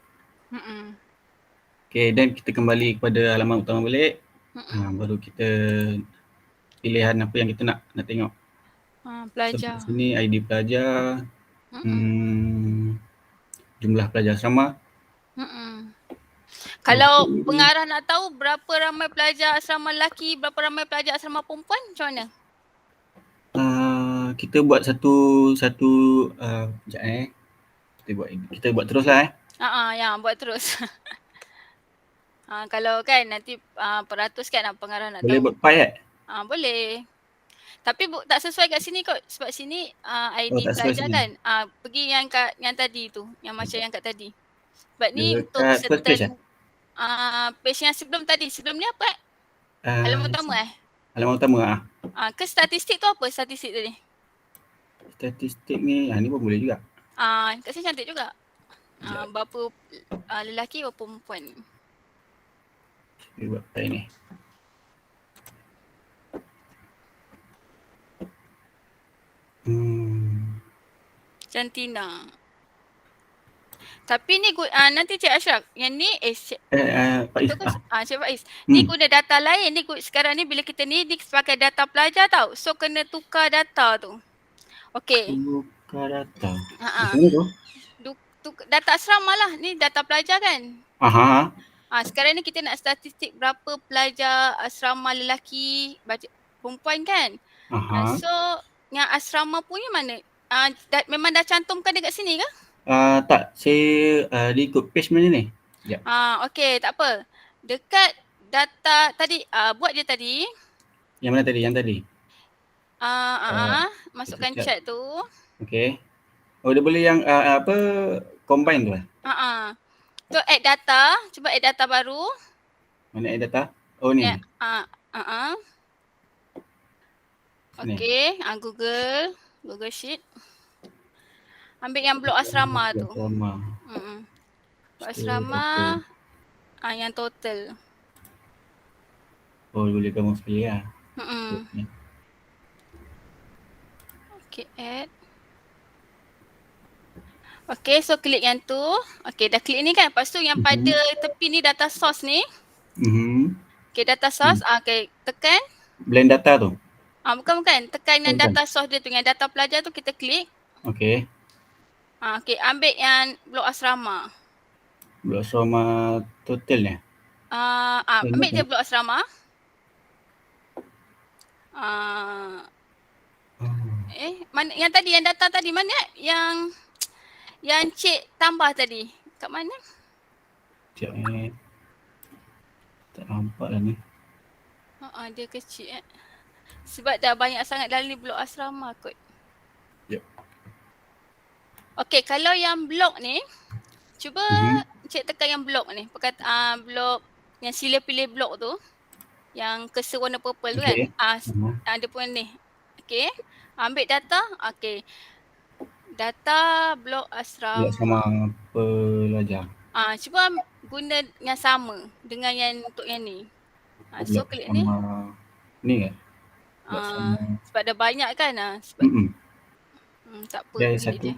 Okay, dan kita kembali kepada halaman utama balik. Baru kita pilihan apa yang kita nak tengok. Pelajar. So, sini ID pelajar. Jumlah pelajar asrama. Kalau pengarah nak tahu berapa ramai pelajar asrama lelaki, berapa ramai pelajar asrama perempuan, macam mana? Kita buat satu sekejap kita buat teruslah Ya, buat terus. Kalau kan nanti peratus kan pengarah nak boleh tahu. buat pie Boleh. Tapi tak sesuai kat sini kot sebab sini ID pelajar sini. kan. Pergi yang tadi tu, yang macam yang kat tadi. Sebab ni Dekat untuk first page certain page yang sebelum tadi. Sebelum ni apa halaman utama Halaman utama ke statistik tu apa statistik tadi? Statistik ni ni pun boleh juga. Kat sini cantik juga. Berapa lelaki berapa perempuan. Kita buat pie ni. Jantina. Tapi ni nanti Cik Ashraf, yang ni Faiz. Cik Faiz. Ni guna data lain ni sekarang ni bila kita ni pakai data pelajar tau. So kena tukar data tu. Okey. Tukar data. Macam mana tu? Data asrama lah. Ni data pelajar kan? Sekarang ni kita nak statistik berapa pelajar asrama lelaki, perempuan kan? So yang asrama punya mana? Memang dah cantumkan dekat sini ke? Tak, saya dia ikut page mana ni? Okey, tak apa. Dekat data tadi, buat je tadi. Yang mana tadi? Yang tadi? Masukkan chat tu. Okey. Dia boleh yang combine tu lah? Tu add data. Cuba add data baru. Mana add data? Ni. Okey, Google Sheet. Ambil yang blok asrama tu. Blok asrama yang total. Boleh kamu pilih lah. Okey, add. Okey, so klik yang tu. Okey, dah klik ni kan. Lepas tu yang pada tepi ni data source ni. Okey, data source. Okey, tekan. Blend data tu? Bukan. Tekan yang data source dia tu. Yang data pelajar tu kita klik. Okey. Okey, ambil yang blok asrama. Blok asrama total ni? Ambil je blok asrama. Mana yang tadi, yang data tadi mana? Yang cik tambah tadi. Kat mana? Sekejap ni. Tak nampak lah ni. Dia kecil sebab dah banyak sangat dalam ni blok asrama kot. Okey, kalau yang blok ni, cuba cik tekan yang blok ni. Blok yang sila pilih blok tu. Yang kesa warna purple tu kan. Dia pun ni. Okey. Ambil data. Okey. Data blok asrama. Blok asrama pelajar. Cuba guna yang sama dengan yang untuk yang ni. So klik ni. Ni kan? Sebab dah banyak kan. Sebab tak apa. Dah satu.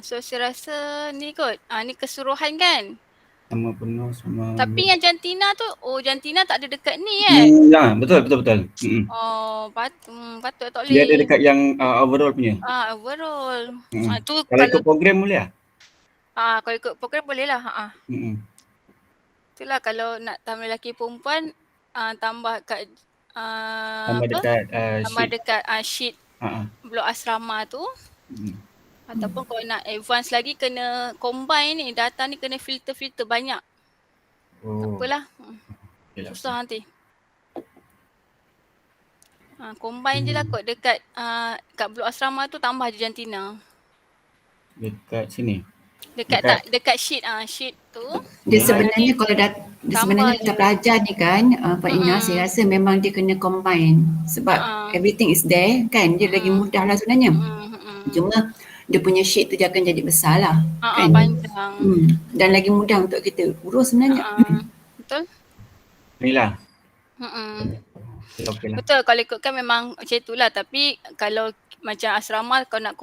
So saya rasa ni kot. Ni keseluruhan kan. Sama penuh sama. Tapi yang jantina tu, jantina tak ada dekat ni kan? Betul. Patut tak boleh. Dia ada dekat yang overall punya. Overall. Tu kalau ikut program boleh lah? Kalau ikut program boleh lah. Itulah kalau nak tambah lelaki perempuan, tambah kat tambah dekat tambah dekat sheet blok asrama tu. Ataupun kalau nak advance lagi kena combine ni, data ni kena filter banyak. Tak apalah. Susah nanti. Combine je lah kot dekat kat blok asrama tu tambah je jantina. Dekat sini? Dekat sheet tu. Dia sebenarnya kalau sebenarnya data pelajar ni kan Pak Ina, saya rasa memang dia kena combine sebab everything is there kan, dia lagi mudah lah sebenarnya. Cuma dia punya sheet tu dia akan jadi besar lah kan. Panjang. Dan lagi mudah untuk kita urus sebenarnya. Betul? Inilah. Betul, kalau ikutkan memang macam itulah, tapi kalau macam asrama kau nak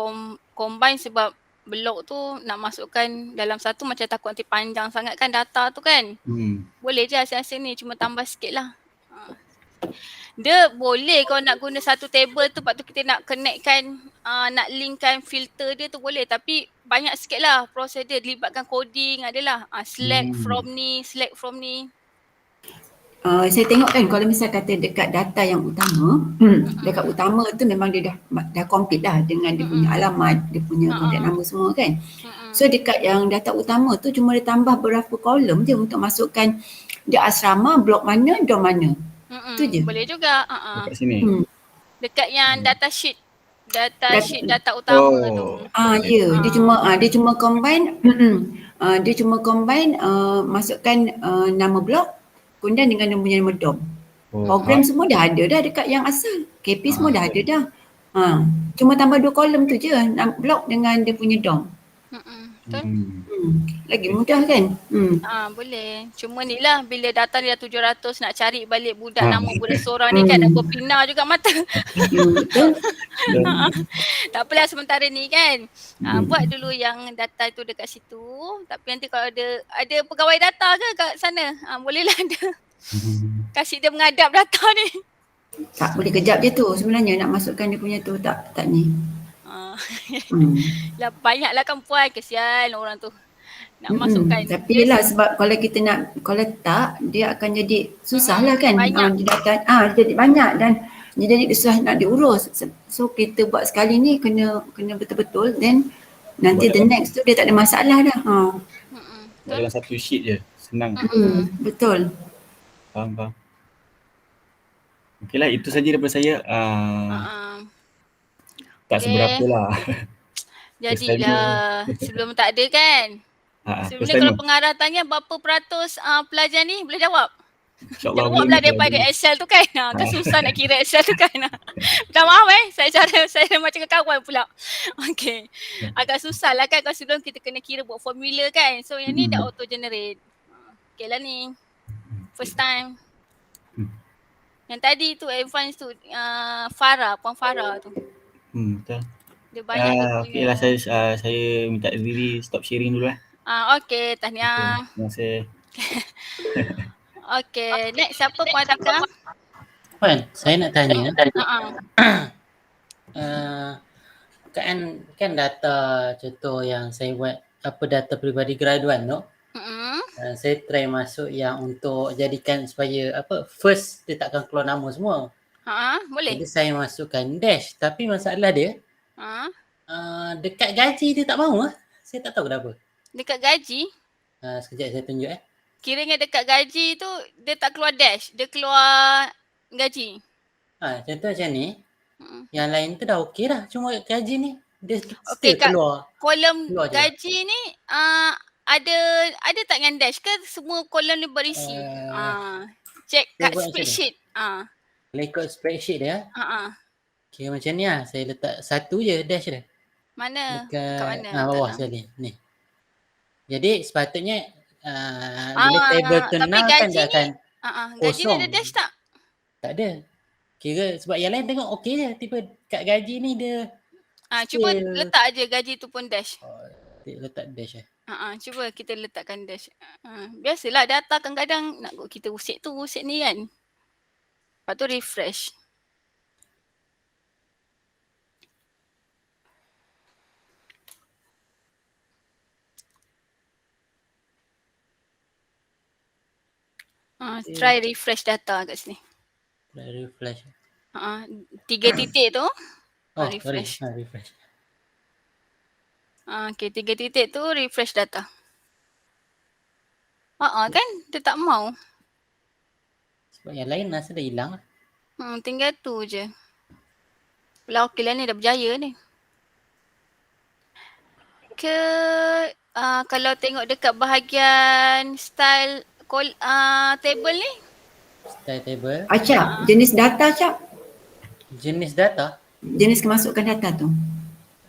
combine sebab blok tu nak masukkan dalam satu macam takut nanti panjang sangat kan data tu kan. Boleh je asing-asing ni, cuma tambah sikit lah. Dia boleh kau nak guna satu table tu, lepas tu kita nak connectkan, nak linkkan filter dia tu boleh, tapi banyak sikit lah proses dia, libatkan coding adalah select from ni. Saya tengok kan kalau misal kata dekat data yang utama, dekat utama tu memang dia dah complete dah dengan dia punya alamat, dia punya kontak nama semua kan. So dekat yang data utama tu cuma dia tambah beberapa kolom je untuk masukkan dia asrama, blok mana, dorm mana. Tu je. Boleh juga. Dekat sini. Dekat yang data sheet data utama tu. Dia cuma combine masukkan nama blok kemudian dengan dia punya nama dorm. Program semua dah ada dah dekat yang asal. KP semua dah ada dah. Cuma tambah 2 kolom tu je, blok dengan dia punya dorm. Betul? Lagi mudah kan? Boleh. Cuma ni lah bila data ni dah 700 nak cari balik nama budak seorang ni kan dah berpindah juga mata. Tak apalah sementara ni kan. Buat dulu yang data tu dekat situ. Tapi nanti kalau ada pegawai data ke kat sana? Bolehlah ada. Kasih dia mengadap data ni. Tak boleh kejap je tu sebenarnya nak masukkan dia punya tu tak ni. Lah banyaklah kan puan, kesian orang tu nak masukkan. Tapi yelah sebab kalau kita nak, kalau tak dia akan jadi susah lah kan. Dia jadi banyak dan dia jadi susah nak diurus. So kita buat sekali ni kena betul-betul, then nanti the next tu dia tak ada masalah dah. Dalam satu sheet je, senang. Betul. Faham. Okeylah, itu saja daripada saya. Tak seberapa lah. Jadilah sebelum tak ada kan. Sebenarnya kalau pengarah tanya berapa peratus pelajar ni, boleh jawab? InsyaAllah jawab lah daripada Excel tu kan. Kan susah nak kira Excel tu kan. Minta maaf saya macam kawan pula. Okay. Agak susah lah kan kalau sebelum kita kena kira buat formula kan. So yang ni dah auto generate. Okay lah ni. First time. Yang tadi tu advance tu Puan Farah tu. Betul. Dia banyak okeylah saya minta diri stop sharing dulu . Okey, tahniah. Terima kasih. Okey, next siapa Puan Atika? Puan, saya nak tanya. Kan data contoh yang saya buat data peribadi graduan tu. Saya try masuk yang untuk jadikan supaya first dia takkan keluar nama semua. Boleh. Jadi saya masukkan dash, tapi masalah dia dekat gaji dia tak mahu . Saya tak tahu kenapa. Dekat gaji? Sekejap saya tunjuk . Kiranya dekat gaji tu dia tak keluar dash, dia keluar gaji. Contoh macam ni. Yang lain tu dah okey dah, cuma gaji ni dia still keluar. Kolom gaji ni ada tak dengan dash ke semua kolom ni berisi? Check kat spreadsheet. Kalau ikut spreadsheet dia. Okay, macam ni lah. Saya letak satu je dash dia. Mana? Kat mana? Bawah sekali. Ni. Jadi sepatutnya bila table tu now kan dia akan kosong. Gaji ni ada dash tak? Tak ada. Kira sebab yang lain tengok okey je. Tiba kat gaji ni dia cuba letak je gaji tu pun dash. Letak dash . Cuba kita letakkan dash. Biasalah data kadang-kadang nak kita usik tu usik ni kan. Lepas tu refresh. Try refresh data kat sini. Try refresh. 3 titik tu. Oh, refresh. sorry. Refresh. Okay, 3 titik tu refresh data. Kan? Dia tak mau. Sebab yang lain rasa dah hilang. Tinggal tu je. Belah okey lah ni, dah berjaya ni. Kalau tengok dekat bahagian style table ni. Style table. Acap, jenis data Acap. Jenis data? Jenis kemasukan data tu.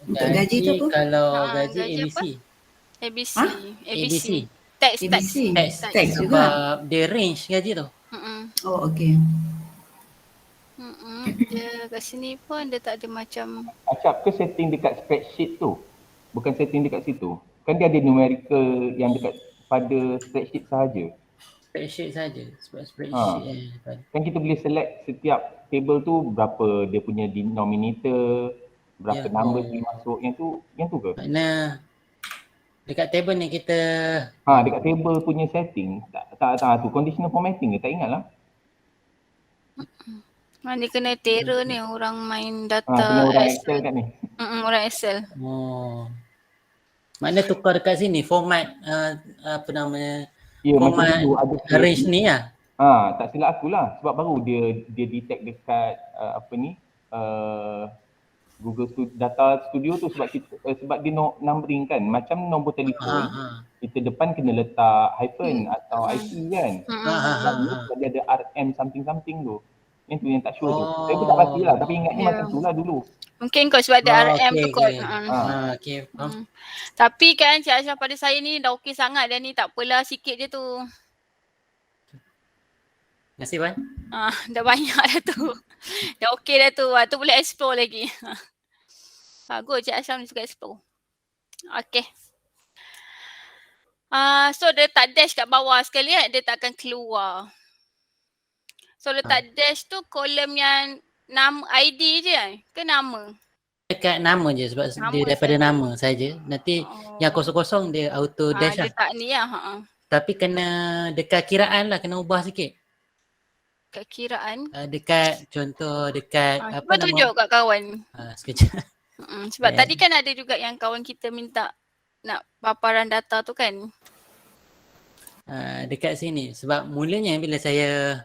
Untuk gaji tu apa? Kalau gaji ABC. ABC. ABC. Tax. Tax juga. Sebab dia range gaji tu. Oh, okey. Dia kat sini pun dia tak ada macam. Acap ke setting dekat spreadsheet tu? Bukan setting dekat situ. Kan dia ada numerical yang dekat pada spreadsheet sahaja. Spreadsheet saja. Sebab spreadsheet kan kita boleh select setiap table tu berapa dia punya denominator, berapa number yang masuk, yang tu ke? Makna dekat table ni kita dekat table punya setting tak tu conditional formatting ke, tak ingat lah. Ni kena terror ni orang main data. Kena orang Excel kat ni. Orang Excel. Makna tukar dekat sini format apa namanya? Format range ni lah. Tak silap aku lah, sebab baru dia detect dekat Google Data Studio tu, sebab dia numbering kan, macam nombor telefon kita depan kena letak hyphen atau IP kan. Sebab dia ada RM something tu. Yang tu yang tak sure tu. Saya pun tak pastilah, tapi ingatnya macam tu lah dulu. Mungkin kot sebab ada RM tu kot. Okay, faham. Tapi kan Cik Ashraf pada saya ni dah okey sangat dah ni, tak apalah sikit je tu. Terima kasih Wan. Dah banyak dah tu. Dah okey dah tu. Tu boleh explore lagi. Bagus Cik Ashraf ni suka explore. Okay. So dia letak dash kat bawah sekali kan, dia tak akan keluar. So letak dash tu kolom yang nama ID je kan? Ke nama? Dekat nama je sebab dia daripada nama saja. Nanti yang kosong-kosong dia auto dash lah. Dia tak ni lah. Tapi kena dekat kiraan lah, kena ubah sikit. Dekat kiraan? Dekat contoh dekat apa nama? Tunjuk kat kawan. Sekejap. Sebab tadi kan ada juga yang kawan kita minta nak paparan data tu kan. Dekat sini. Sebab mulanya bila saya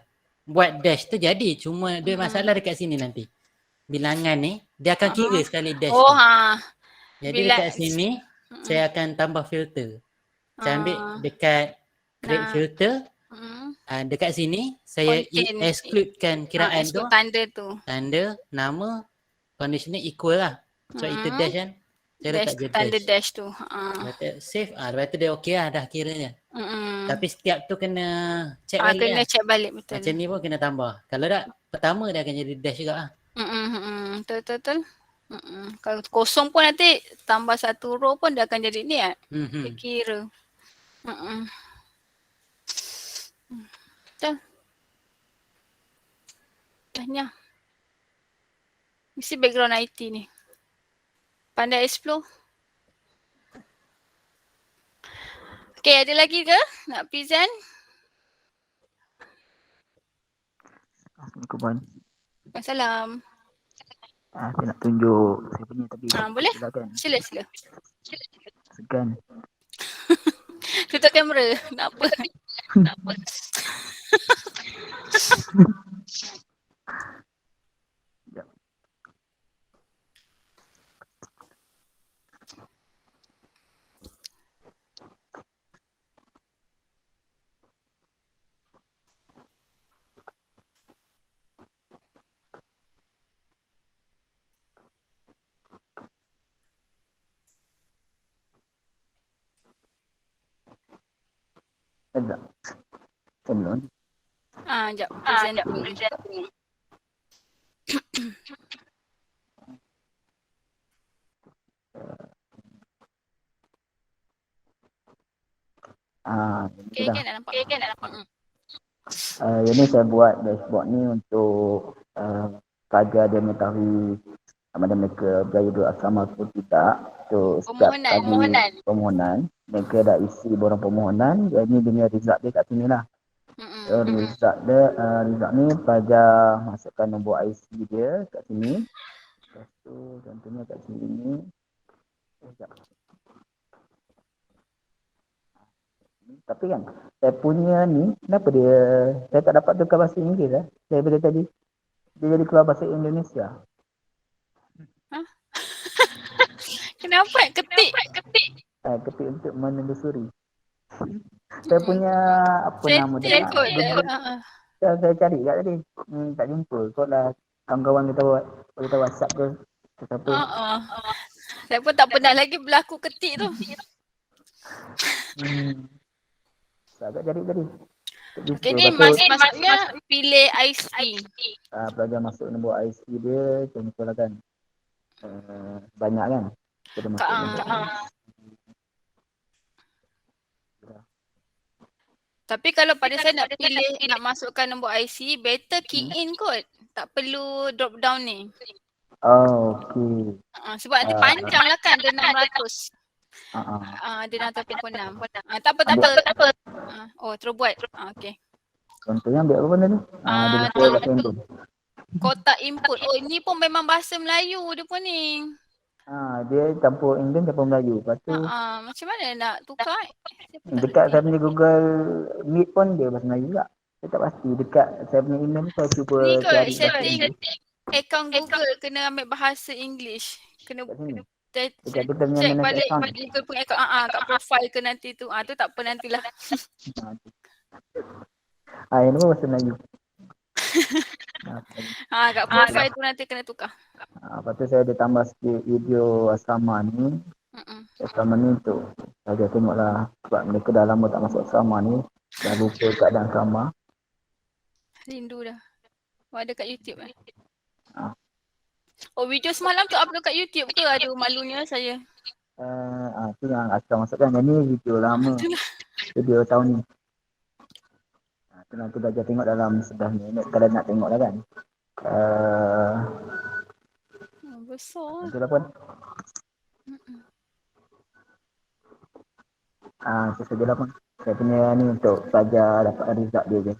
buat dash tu jadi, cuma dia masalah dekat sini nanti. Bilangan ni dia akan kira sekali dash tu. Jadi dekat sini saya akan tambah filter. Saya ambil dekat create filter. Dekat sini saya excludekan kiraan tu. Tanda nama conditional equal lah. So itu dash kan. Saya letak je tanda dash tu. Save. Lepas tu dia okey lah dah kiranya. Tapi setiap tu kena check balik kena check balik, betul. Macam ni pun kena tambah. Kalau tak pertama dia akan jadi dash juga lah. Betul. Kalau kosong pun nanti tambah satu row pun dia akan jadi ni kan. Dia kira. Betul. Tanya. Mesti background IT ni. Pandai explore. Okay, ada lagi ke nak present? Assalamualaikum Puan. Waalaikumsalam. Saya nak tunjuk saya punya tapi boleh? Silakan. Sila. Segan. Tutup kamera. Nak apa? Sekejap. Sebelum. Sekejap. Present dulu. Okay, dah nampak. Yang ni saya buat dashboard ni untuk pelajar dia mengetahui sama ada mereka berjaya duduk asrama atau tidak. So setiap permohonan mereka dah isi borang permohonan, jadi dia result dia kat sini lah. So result ni pelajar masukkan nombor IC dia kat sini. Lepas tu contohnya kat sini. Sekejap. Tapi kan saya punya ni, kenapa dia saya tak dapat tukar bahasa Inggeris lah. Daripada tadi dia jadi keluar bahasa Indonesia. Kenapa ketik? Ketik untuk menelusuri. Saya punya apa nama dia? Saya cari kat tadi. Tak jumpa. Kau lah kawan-kawan kita WhatsApp tu. Siapa? Saya pun tak pernah lagi berlaku ketik tu. Agak cari tadi. Okay, ni maksudnya pilih IC. Pelajar masuk nombor IC dia contohlah kan. Banyak kan. Kita masuk Tapi kalau pada saya nak pilih, nak masukkan nombor IC, better key in kot. Tak perlu drop down ni. Oh, okey. Sebab nanti panjang lah kan, dia 600. Dia 686. Tak apa. Oh, terus buat. Okey. Contohnya ambil apa benda ni? Dia betul bahasa input. Kotak input. Oh, ini pun memang bahasa Melayu dia pun ni. Dia campur Indian, campur Melayu. Lepas tu macam mana nak tukar? Dekat saya punya Google Meet pun dia bahasa Melayu juga. Saya tak pasti. Dekat saya punya email saya cuba cari setting akaun Google kena ambil bahasa English. Kena check balik Google punya akaun kat profile ke nanti tu. Tu tak apa nantilah. Ini pun bahasa Melayu. Kat profile tu nanti kena tukar. Lepas tu saya ada tambah sikit video asrama ni. Asrama ni untuk saya tengoklah sebab mereka dah lama tak masuk asrama ni. Dah lupa keadaan asrama. Rindu dah. Ada kat YouTube kan? Oh, video semalam tu upload kat YouTube ke? Aduh, malunya saya. Tu yang Asra masukkan. Yang ni video lama. Video tahun ni. Tu nanti belajar tengok dalam 11 minit kalau nak tengok lah kan. Besar. Betul lah pun. Sesajalah pun. Saya punya ni untuk pelajar dapat result dia je.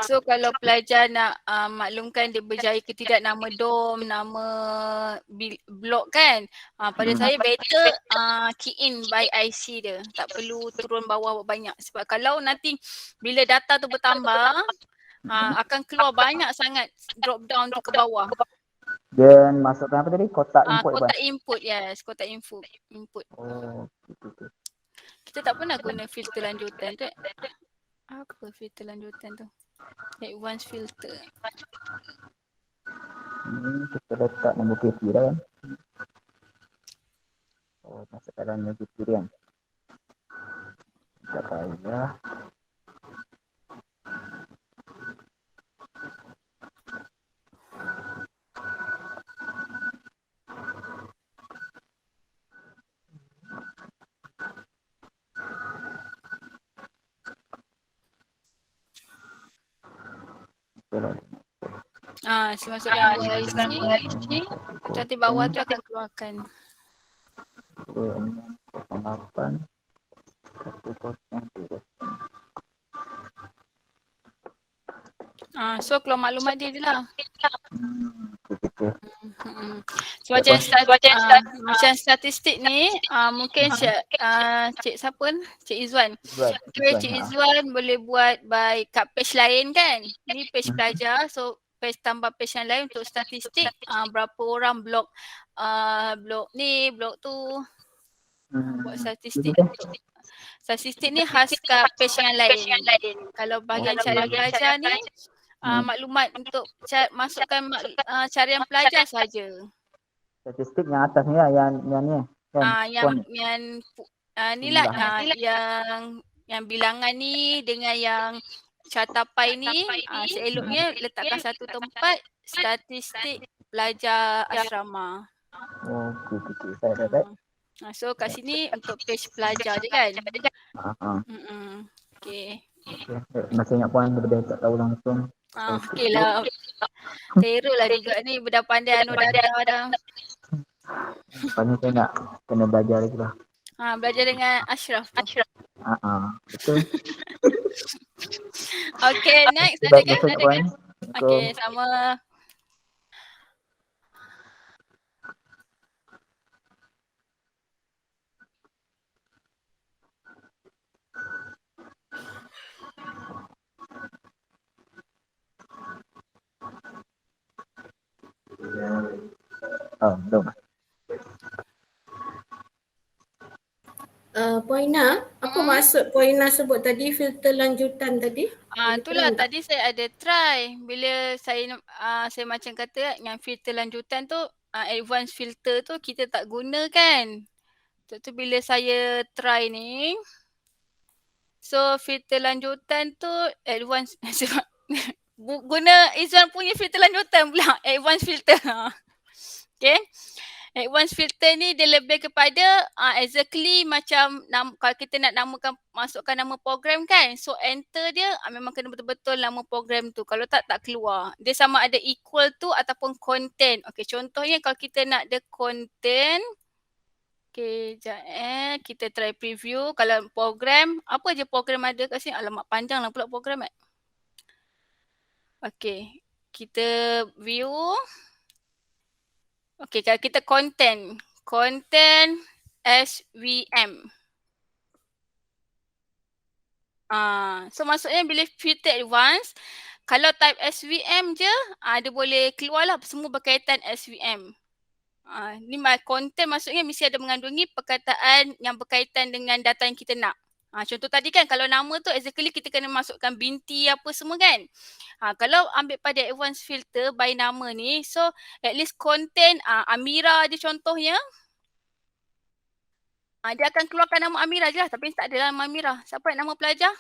So kalau pelajar nak maklumkan dia berjaya ke tidak, nama dom, nama blok kan. Pada saya better key in by IC dia. Tak perlu turun bawah banyak. Sebab kalau nanti bila data tu bertambah, akan keluar banyak sangat drop down tu ke bawah. Dia masukkan apa tadi? Kotak input. Kotak input, yes. Kotak input. Oh, betul. Kita tak pernah guna filter lanjutan tu. Apa filter lanjutan tu? Advanced filter. Kita letak nombor KP dah kan. Oh, masuk dalam nombor KP kan. Tak payah. Masukkan nombor IC. Nanti bawah tu akan keluarkan. 8 So keluar maklumat dia je lah. So macam statistik ni mungkin Cik siapa ni? Cik Izzuan. Cik Izzuan boleh buat by kat page lain kan. Ni page pelajar, so page tambah page yang lain untuk statistik berapa orang blok ni, blok tu. Buat statistik. Statistik ni khas kat page yang lain. Kalau bahagian cara belajar ni maklumat untuk masukkan carian pelajar saja. Statistik yang atas ni lah, yang ni kan. Yang bilangan ni dengan yang cartapai ni seeloknya letakkan satu tempat statistik pelajar asrama. Okey. So kat sini untuk page pelajar je kan. Okey. Masih ingat puan daripada tak tahu langsung. Okey lah. Terror lah juga ni budak pandai data dah. Lepas saya nak kena belajar lagi lah. Belajar dengan Ashraf tu. Betul. Okay, next ada kan? Okay, sama. Belum. Poina, apa maksud Poina sebut tadi filter lanjutan tadi? Itulah tadi saya ada try bila saya macam kata yang filter lanjutan tu advanced filter tu kita tak guna kan. Tu bila saya try ni, so filter lanjutan tu advanced guna Izwan punya filter lanjutan pula, advanced filter. Okay. Advanced filter ni dia lebih kepada exactly macam kalau kita nak masukkan nama program kan. So enter dia memang kena betul-betul nama program tu. Kalau tak keluar. Dia sama ada equal to ataupun content. Okay, contohnya kalau kita nak ada content. Okay, sekejap kita try preview. Kalau program, apa je program ada kat sini? Alamak, panjang lah pula program . Okay, kita view. Okay, kalau kita content SVM. So maksudnya bila filter advance, kalau type SVM je, dia boleh keluar lah semua berkaitan SVM. Ni content maksudnya mesti ada mengandungi perkataan yang berkaitan dengan data yang kita nak. Contoh tadi kan kalau nama tu exactly kita kena masukkan binti apa semua kan. Kalau ambil pada advanced filter by nama ni, so at least content Amira je contohnya. Dia akan keluarkan nama Amira je lah, tapi tak ada nama Amira. Siapa nama pelajar?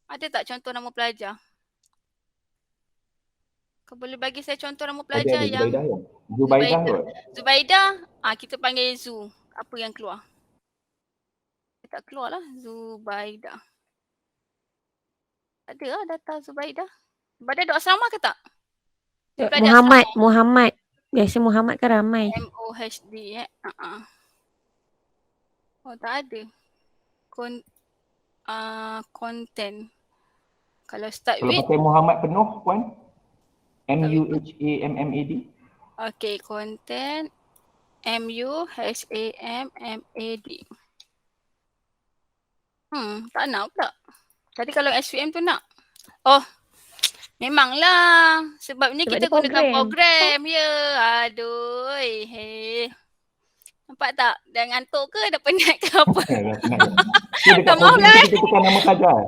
Ada tak contoh nama pelajar? Kau boleh bagi saya contoh nama pelajar yang Zubaidah. Kita panggil Zu. Apa yang keluar? Tak keluar lah Zubaidah. Ada lah data Zubaidah. Zubaidah duk asrama ke tak? Muhammad. Biasa Muhammad kan ramai. MOHD Oh tak ada. Content. Kalau start with. Kalau pakai Muhammad penuh Puan? MUHAMMAD. Okay, content MUHAMMAD. Tak nak pula. Tadi kalau SVM tu nak. Oh, memanglah. Sebab ni kita gunakan program. Ya, aduh. Nampak tak? Dah ngantuk ke? Dah penat ke apa? Dekat program kita tukar nama pelajar.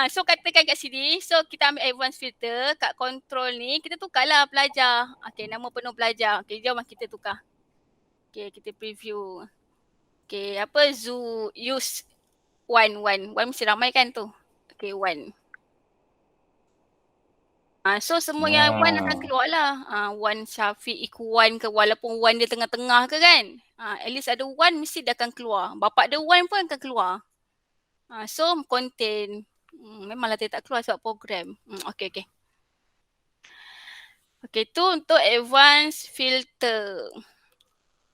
So katakan kat sini, so kita ambil advanced filter, kat control ni kita tukarlah pelajar. Okay, nama penuh pelajar. Okay, jom kita tukar. Okay, kita preview. Okay, apa use one mesti ramai kan tu. Okay, one. So semua yang one akan keluar lah. One Syafiq Ikhwan ke, walaupun one dia tengah-tengah ke kan. At least ada one mesti dia akan keluar. Bapak dia one pun akan keluar. So content. Memanglah dia tak keluar sebab program. Okay. Okay, tu untuk advanced filter.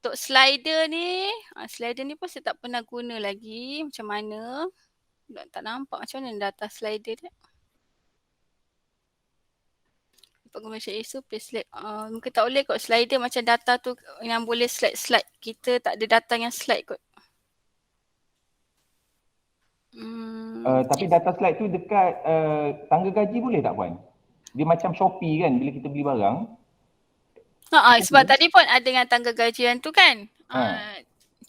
Untuk slider ni pun saya tak pernah guna lagi. Macam mana? Tak nampak macam mana data slider dia. Pengguna isu please select. Mungkin tak boleh kot slider macam data tu yang boleh slide. Kita tak ada data yang slide kot. Tapi data slide tu dekat tangga gaji boleh tak Puan? Dia macam Shopee kan bila kita beli barang. Sebab tadi pun ada dengan tangga gajian tu kan.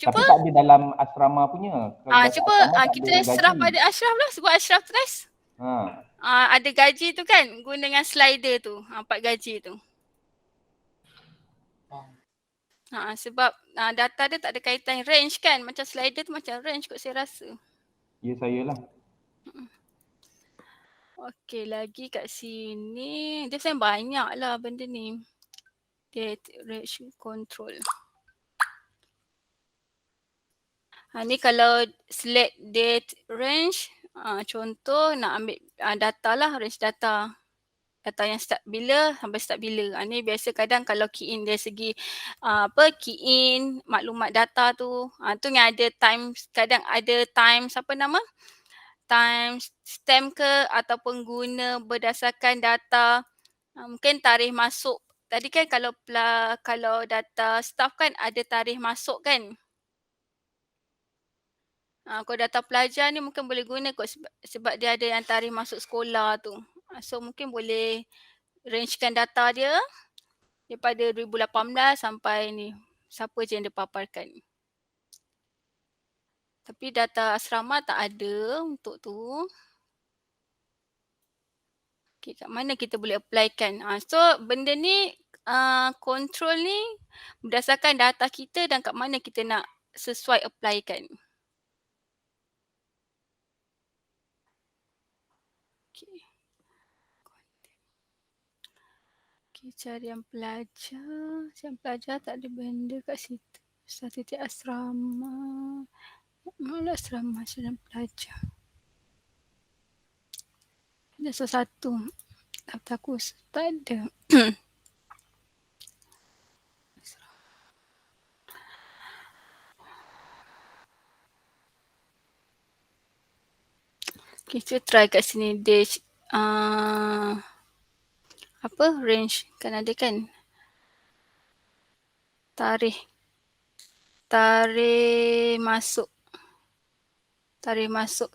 Cuba. Tapi tak ada dalam asrama punya. Cuba kita serah pada Ashraf lah. Sebab Ashraf test. Ada gaji tu kan guna dengan slider tu. 4 gaji tu. Sebab data dia tak ada kaitan range kan. Macam slider tu macam range kot saya rasa. Ya saya lah. Okey, lagi kat sini. Dia sebenarnya banyak lah benda ni. Date range control. Ni kalau select date range. Contoh nak ambil data lah, range data. Data yang start bila sampai start bila. Ni biasa kadang kalau key in dari segi key in maklumat data tu. Tu yang ada time, kadang ada time time stamp ke ataupun guna berdasarkan data mungkin tarikh masuk. Tadi kan kalau data staff kan ada tarikh masuk kan. Kalau data pelajar ni mungkin boleh guna kot sebab dia ada yang tarikh masuk sekolah tu. So mungkin boleh rangekan data dia. Daripada 2018 sampai ni, siapa je yang dia paparkan. Tapi data asrama tak ada untuk tu. Okay, kat mana kita boleh applykan? So benda ni, control ni berdasarkan data kita dan kat mana kita nak sesuai applykan. Okay. Okay, carian pelajar. Carian pelajar tak ada benda kat situ. Statistik asrama. Mana asrama carian pelajar? Ada sesuatu. Daftar kursus tak ada. Kita try kat sini dash apa range kan ada kan, tarikh masuk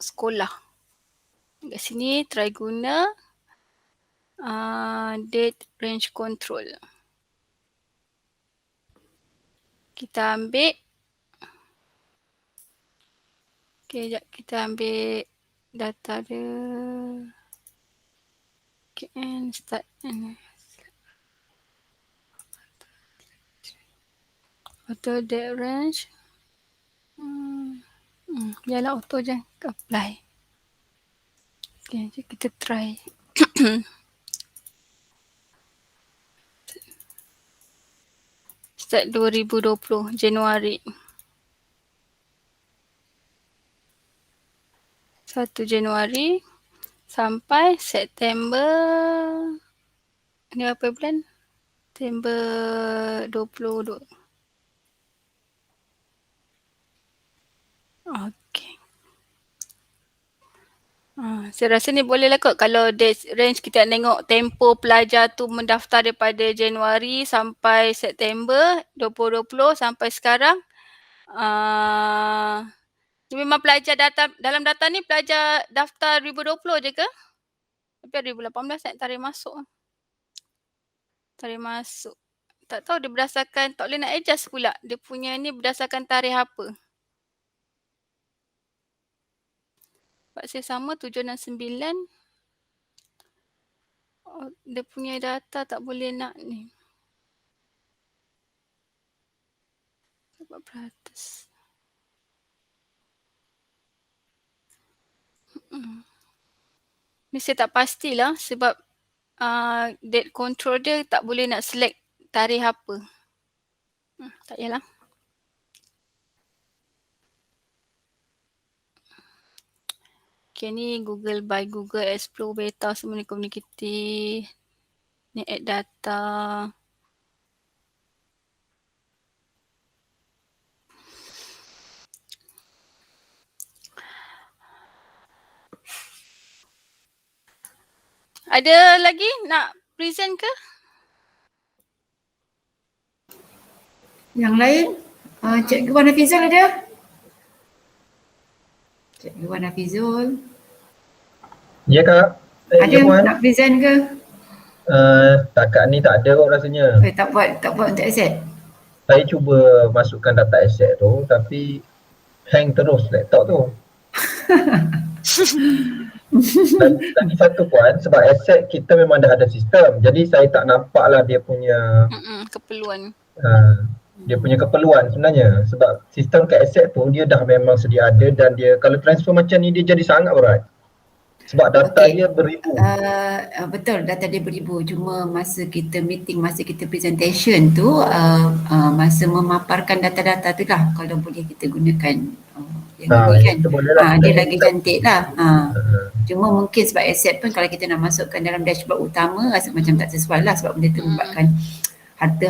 sekolah. Kat sini try guna date range control. Kita ambil, okay, sekejap kita ambil data dia. KN start auto date range. Biarlah auto je, apply. Okay, jom kita try. Start 2020 Januari. 1 Januari sampai September. Ni apa bulan? September 22. Okay. Saya rasa ni boleh lah kot kalau range kita nak tengok tempoh pelajar tu mendaftar daripada Januari sampai September 2020 sampai sekarang. Memang pelajar dalam data ni pelajar daftar 2020 je ke? Tapi 2018 nak tarikh masuk. Tarikh masuk. Tak tahu dia berdasarkan, tak boleh nak adjust pula. Dia punya ni berdasarkan tarikh apa. Saya sama 769. Dia punya data tak boleh nak ni. 4%. Ni saya tak pastilah sebab date control dia tak boleh nak select tarikh apa. Tak payahlah. Okay, ni Google by Google Explore Beta semua ni community. Ni add data. Ada lagi nak present ke? Yang lain? Cikgu Wan Hafizul ada? Cikgu Wan Hafizul. Ya Kak. Ada nak present ke? Takat ni tak ada kot rasanya. Tak buat untuk asset? Saya cuba masukkan data asset tu tapi hang terus laptop tu. Lagi satu Puan, sebab asset kita memang dah ada sistem. Jadi saya tak nampak lah dia punya keperluan. Dia punya keperluan sebenarnya. Sebab sistem ke asset tu dia dah memang sedia ada dan dia kalau transfer macam ni dia jadi sangat berat. Sebab data dia beribu. Betul, data dia beribu. Cuma masa kita meeting, masa kita presentation tu, masa memaparkan data-data tu lah kalau boleh kita gunakan yang kan. Dia lagi cantik lah. Cuma mungkin sebab asset pun kalau kita nak masukkan dalam dashboard utama rasa macam tak sesuai lah sebab benda tu menyebabkan harta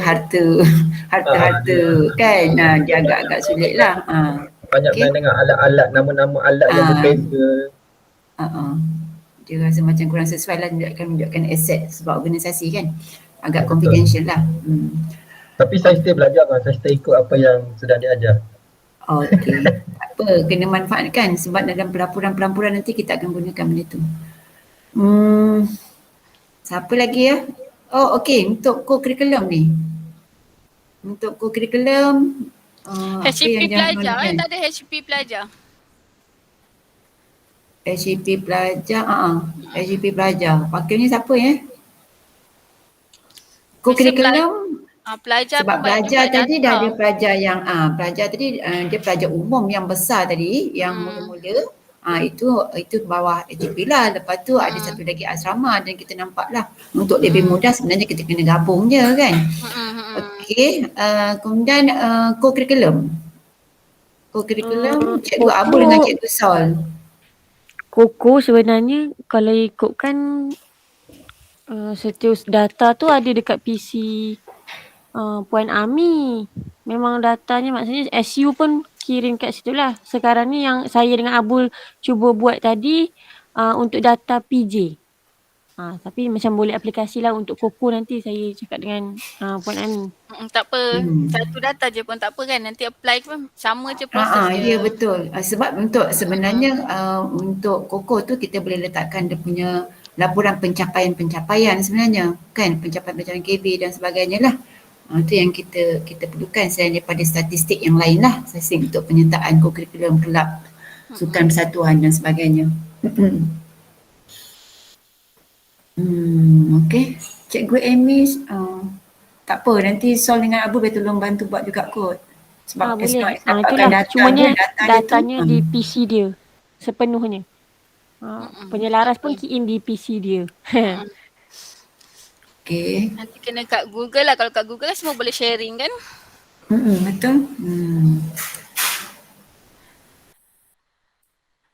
kan. Dia agak-agak sulit lah. Banyak main dengan alat-alat, nama-nama alat yang berbeza. Dia rasa macam kurang sesuai lah menunjukkan aset sebab organisasi kan. Agak confidential lah. Tapi saya stay belajar kan, saya stay ikut apa yang sedang diajar. Okey. Tak apa, kena manfaatkan sebab dalam pelampuran nanti kita akan gunakan benda tu. Siapa lagi ya? Oh okey, untuk co-curriculum ni. Untuk co-curriculum apa HCP yang pelajar jangan tak ada HCP pelajar. HCP pelajar, HCP pelajar. Pakainya siapa ya? Co-curriculum Pelajar sebab pun banyak pelajar juga tadi dah data. ada pelajar yang pelajar tadi dia pelajar umum yang besar tadi, yang mula-mula. Itu bawah HCP lah. Lepas tu ada satu lagi asrama dan kita nampak lah untuk lebih mudah sebenarnya kita kena gabung je kan. Okey, kemudian co-curriculum. Co-curriculum Cikgu Abu dengan Cikgu Sol. Koko sebenarnya kalau ikutkan setiap data tu ada dekat PC Puan Ami. Memang datanya maksudnya SU pun kirim kat situ lah. Sekarang ni yang saya dengan Abul cuba buat tadi untuk data PJ. Tapi macam boleh aplikasi lah untuk Koko nanti saya cakap dengan Puan Ami. Tak apa, satu data je pun tak apa kan. Nanti apply pun sama je proses dia. Ya betul. Sebab untuk sebenarnya untuk Koko tu kita boleh letakkan dia punya laporan pencapaian sebenarnya kan, pencapaian KB dan sebagainya lah. Itu yang kita perlukan selain daripada statistik yang lain lah, statistik untuk penyertaan co-curriculum kelab, sukan persatuan dan sebagainya. Okey. Cikgu Amy tak apa, nanti Sol dengan Abu boleh tolong bantu buat juga kot. Sebab boleh. dapatkan Itulah data cumanya datanya di PC dia sepenuhnya. Penyelaras pun key in di PC dia. Okey. Nanti kena kat Google lah. Kalau kat Google kan semua boleh sharing kan. Betul.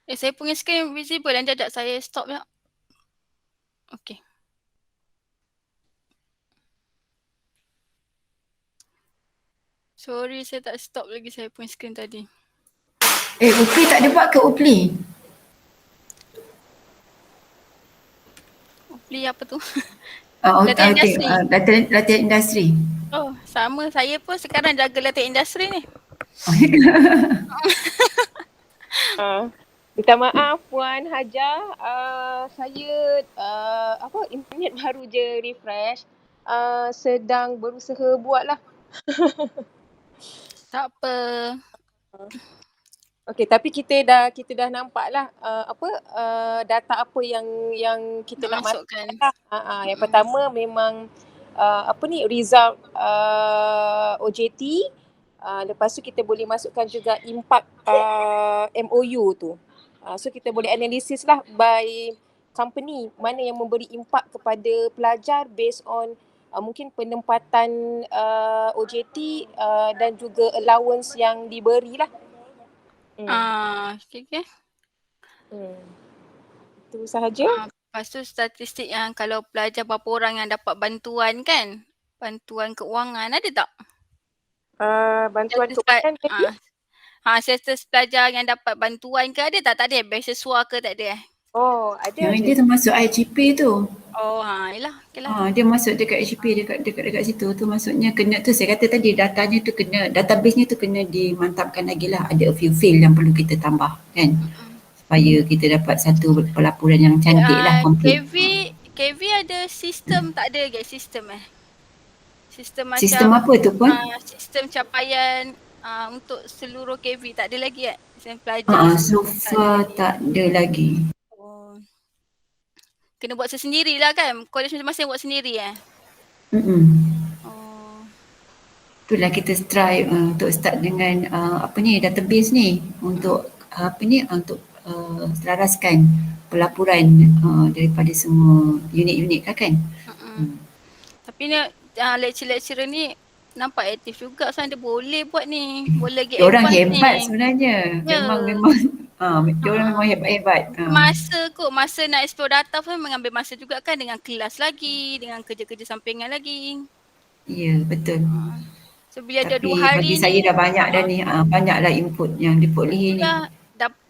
Saya punya screen visible dan jap saya stop ya. Okey. Sorry saya tak stop lagi saya punya screen tadi. Upli tak ada buat ke Upli? Upli apa tu? Latihan industri. Latihan industri. Oh, sama. Saya pun sekarang jaga latihan industri ni. Minta maaf Puan Hajar, saya internet baru je refresh, sedang berusaha buat lah. Tak apa. Okey, tapi kita dah nampak lah data apa yang kita nak masukkan. Yang pertama memang result OJT. Lepas tu kita boleh masukkan juga impact MOU tu. So kita boleh analisis lah by company mana yang memberi impak kepada pelajar based on mungkin penempatan OJT dan juga allowance yang diberi lah. Okay. Itu sahaja. Lepas tu statistik yang kalau pelajar berapa orang yang dapat bantuan kan? Bantuan keuangan ada tak? Bantuan keuangan status pelajar yang dapat bantuan ke ada tak? Tak ada beasiswa ke tak ada? Oh, ada. Yang dia termasuk IGP tu. Oh, yelah. Okay. Dia masuk dekat IGP dekat situ tu, maksudnya kena tu saya kata tadi datanya tu kena, database-nya tu kena dimantapkan lagi lah. Ada a few field yang perlu kita tambah kan. Supaya kita dapat satu pelaporan yang cantik lah, complete. KV ada sistem tak ada guys sistem Sistem macam sistem apa tu pun? Sistem capaian untuk seluruh KV tak ada lagi kan? Sistem pelajar. So far tak ada lagi. Kena buat sendiri lah kan? College masing-masing buat sendiri Itulah kita try untuk start dengan database ni untuk untuk selaraskan pelaporan daripada semua unit-unit kan. Tapi ni lecturer ni nampak aktif juga, so dia boleh buat ni, boleh lagi orang hebat sebenarnya. Memang dia orang memang hebat-hebat. Masa nak explore data pun mengambil masa juga kan, dengan kelas lagi, dengan kerja-kerja sampingan lagi. Ya, betul. So bila tapi ada 2 hari bagi saya dah banyak dah ni, banyaklah input yang diperolehi ni.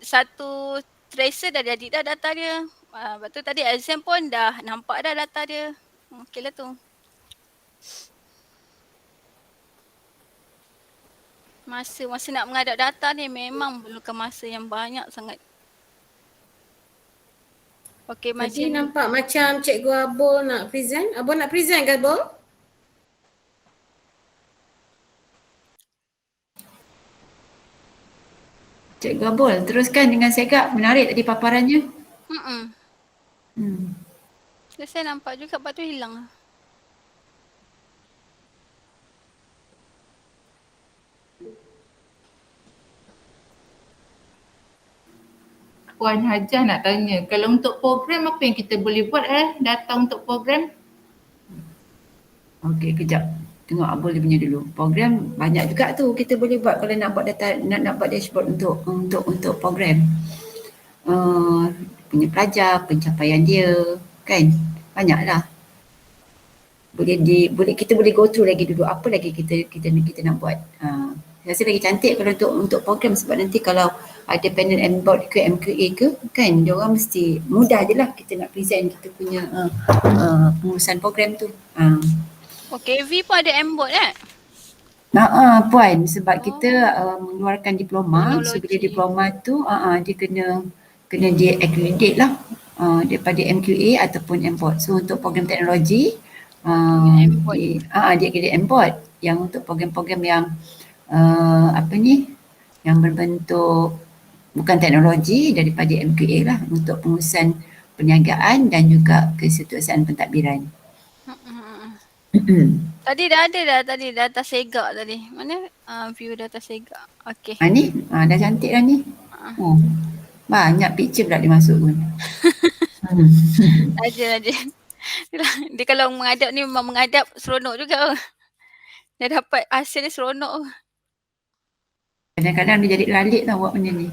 Satu tracer dah jadi dah data dia. Lepas tu tadi exam pun dah nampak dah data dia. Okey lah tu. Masa nak menghadap data ni memang perlukan masa yang banyak sangat. Okey, Tadi macam nampak macam Cikgu Abul nak present. Abul nak present ke Abul? Cikgu Abul, teruskan dengan segak. Menarik tadi paparannya. Saya nampak juga, lepas tu hilang. Puan Hajah nak tanya, kalau untuk program apa yang kita boleh buat data untuk program? Okey, kejap. Tengok Abul dia punya dulu. Program banyak juga tu kita boleh buat kalau nak buat data, nak buat dashboard untuk program. Punya pelajar, pencapaian dia, kan? Banyaklah. Kita boleh go through lagi dulu apa lagi kita nak buat. Rasa lagi cantik kalau untuk program sebab nanti kalau ada panel MBOT ke MQA ke, kan dia orang mesti mudah je lah kita nak present kita punya pengurusan program tu. Okey, V pun ada MBOT Puan, sebab kita mengeluarkan diploma, so bila diploma tu dia kena dia accredit lah daripada MQA ataupun MBOT. So untuk program teknologi dia kena MBOT. Yang untuk program-program yang yang berbentuk bukan teknologi daripada MQA lah untuk pengurusan perniagaan dan juga kesetiausahaan pentadbiran. Tadi dah ada tadi data segak tadi. Mana view data segak. Okey. Ni dah cantik dah ni. Banyak picture pula dia masuk pun. Aja. Dia kalau menghadap ni memang menghadap seronok juga. Dah dapat hasil ni seronok. Kadang-kadang dia jadi lalik tau buat benda ni.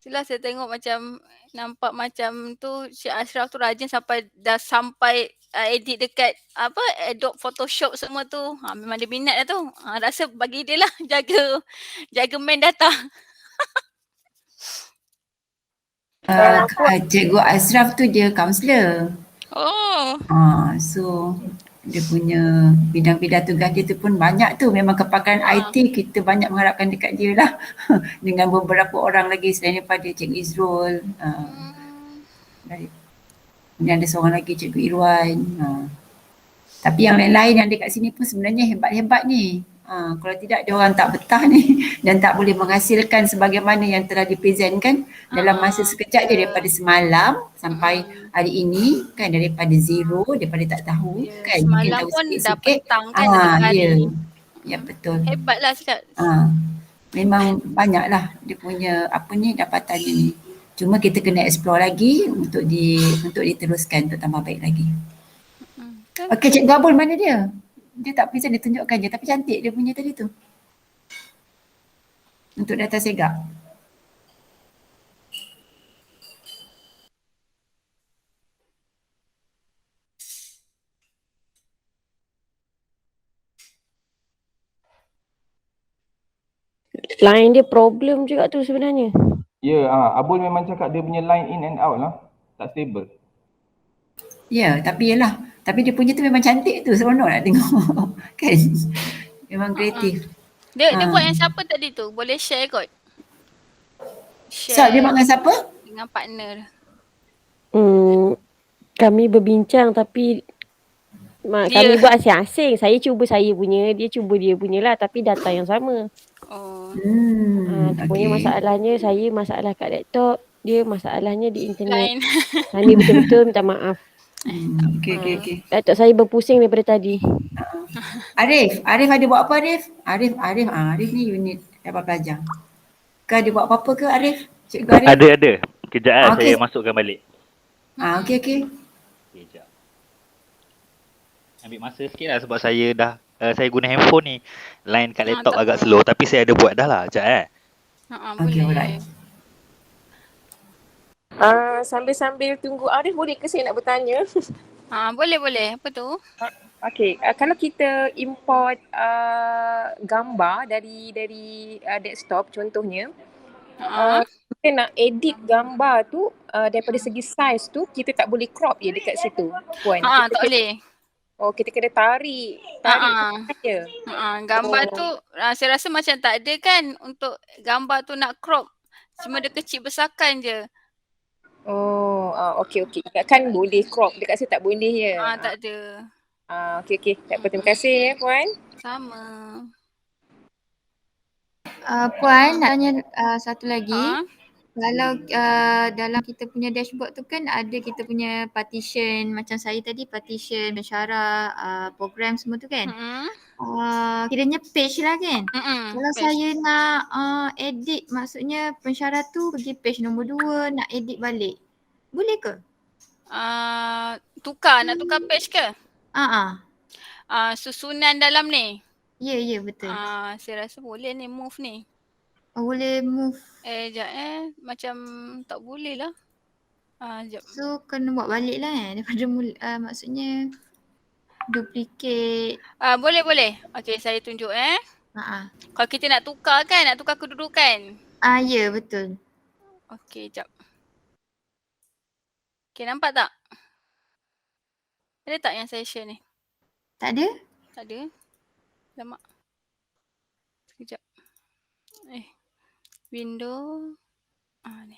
Itulah saya tengok macam nampak macam tu Cik Ashraf tu rajin sampai edit dekat Adobe Photoshop semua tu. Memang dia minat dah tu. Rasa bagi dia lah jaga main data. Cikgu Ashraf tu dia kaunselor. So dia punya bidang-bidang tugas dia tu pun banyak tu. Memang kepakaran IT kita banyak mengharapkan dekat dia lah. Dengan beberapa orang lagi selain daripada Cikgu Izrul. Kemudian ada seorang lagi Cikgu Irwan. Tapi yang lain-lain yang dekat sini pun sebenarnya hebat-hebat ni. Kalau tidak dia orang tak betah ni dan tak boleh menghasilkan sebagaimana yang telah dipresentkan dalam masa sekejap je daripada semalam sampai hari ini, kan, daripada zero, daripada tak tahu, kan, mungkin tahu pun sikit-sikit. dah petang kan Ya betul. Hebatlah cakap. Memang banyaklah dia punya dapatannya ni. Cuma kita kena explore lagi untuk diteruskan untuk tambah baik lagi. Okey, Cikgu Abul mana dia? Dia tak present, dia tunjukkan je. Tapi cantik dia punya tadi tu. Untuk data segak. Line dia problem juga tu sebenarnya. Ya, Abul memang cakap dia punya line in and out lah. Tak stable. Ya, tapi yelah. Tapi dia punya tu memang cantik tu, seronok nak tengok. Kan? Memang kreatif. Dia buat yang siapa tadi tu? Boleh share kot. So, dia buat dengan siapa? Dengan partner. Kami berbincang tapi kami buat asing-asing. Saya cuba saya punya, dia cuba dia punya lah. Tapi data yang sama. Punya masalahnya, saya masalah kat laptop. Dia masalahnya di internet. Kami betul-betul minta maaf. Okay. Datuk saya berpusing daripada tadi. Arif ada buat apa Arif? Arif ni unit dapat pelajar. Kau ada buat apa-apa ke Arif? Cikgu Arif? Ada. Kejap saya masukkan balik. Okey. Kejap. Ambil masa sikit lah sebab saya saya guna handphone ni. Line kat laptop agak slow tapi saya ada buat dah lah. Sekejap Okey, alright. Sambil tunggu Arif, boleh ke saya nak bertanya? Boleh. Apa tu? Okey, kalau kita import gambar dari desktop contohnya, kita nak edit gambar tu daripada segi size tu, kita tak boleh crop je dekat situ, Puan. Tak boleh. Kita kena tarik je. Gambar tu saya rasa macam tak ada kan untuk gambar tu nak crop. Cuma dia kecil besarkan je. Oh, okey. Ingatkan boleh crop. Dekat saya tak boleh je. Tak ada. Okey. Tak apa, terima kasih ya Puan. Sama. Puan, nak tanya satu lagi. Ha? Kalau dalam kita punya dashboard tu kan ada kita punya partition, macam saya tadi partition, pensyarah, program semua tu kan. Kiranya page lah kan. Kalau page. saya nak edit, maksudnya pensyarah tu pergi page nombor 2, nak edit balik. Boleh ke? Nak tukar page ke? Susunan dalam ni? Ya, betul. Saya rasa boleh ni, move ni. Boleh move. Sekejap macam tak boleh lah. Sekejap. So kena buat balik lah daripada maksudnya duplicate. Boleh. Okey, saya tunjuk Kalau kita nak tukar kan, nak tukar kedudukan. Ya, betul. Okey, sekejap. Okey, nampak tak? Ada tak yang saya share ni? Tak ada? Tak ada. Lama. Sekejap. Window. Ni.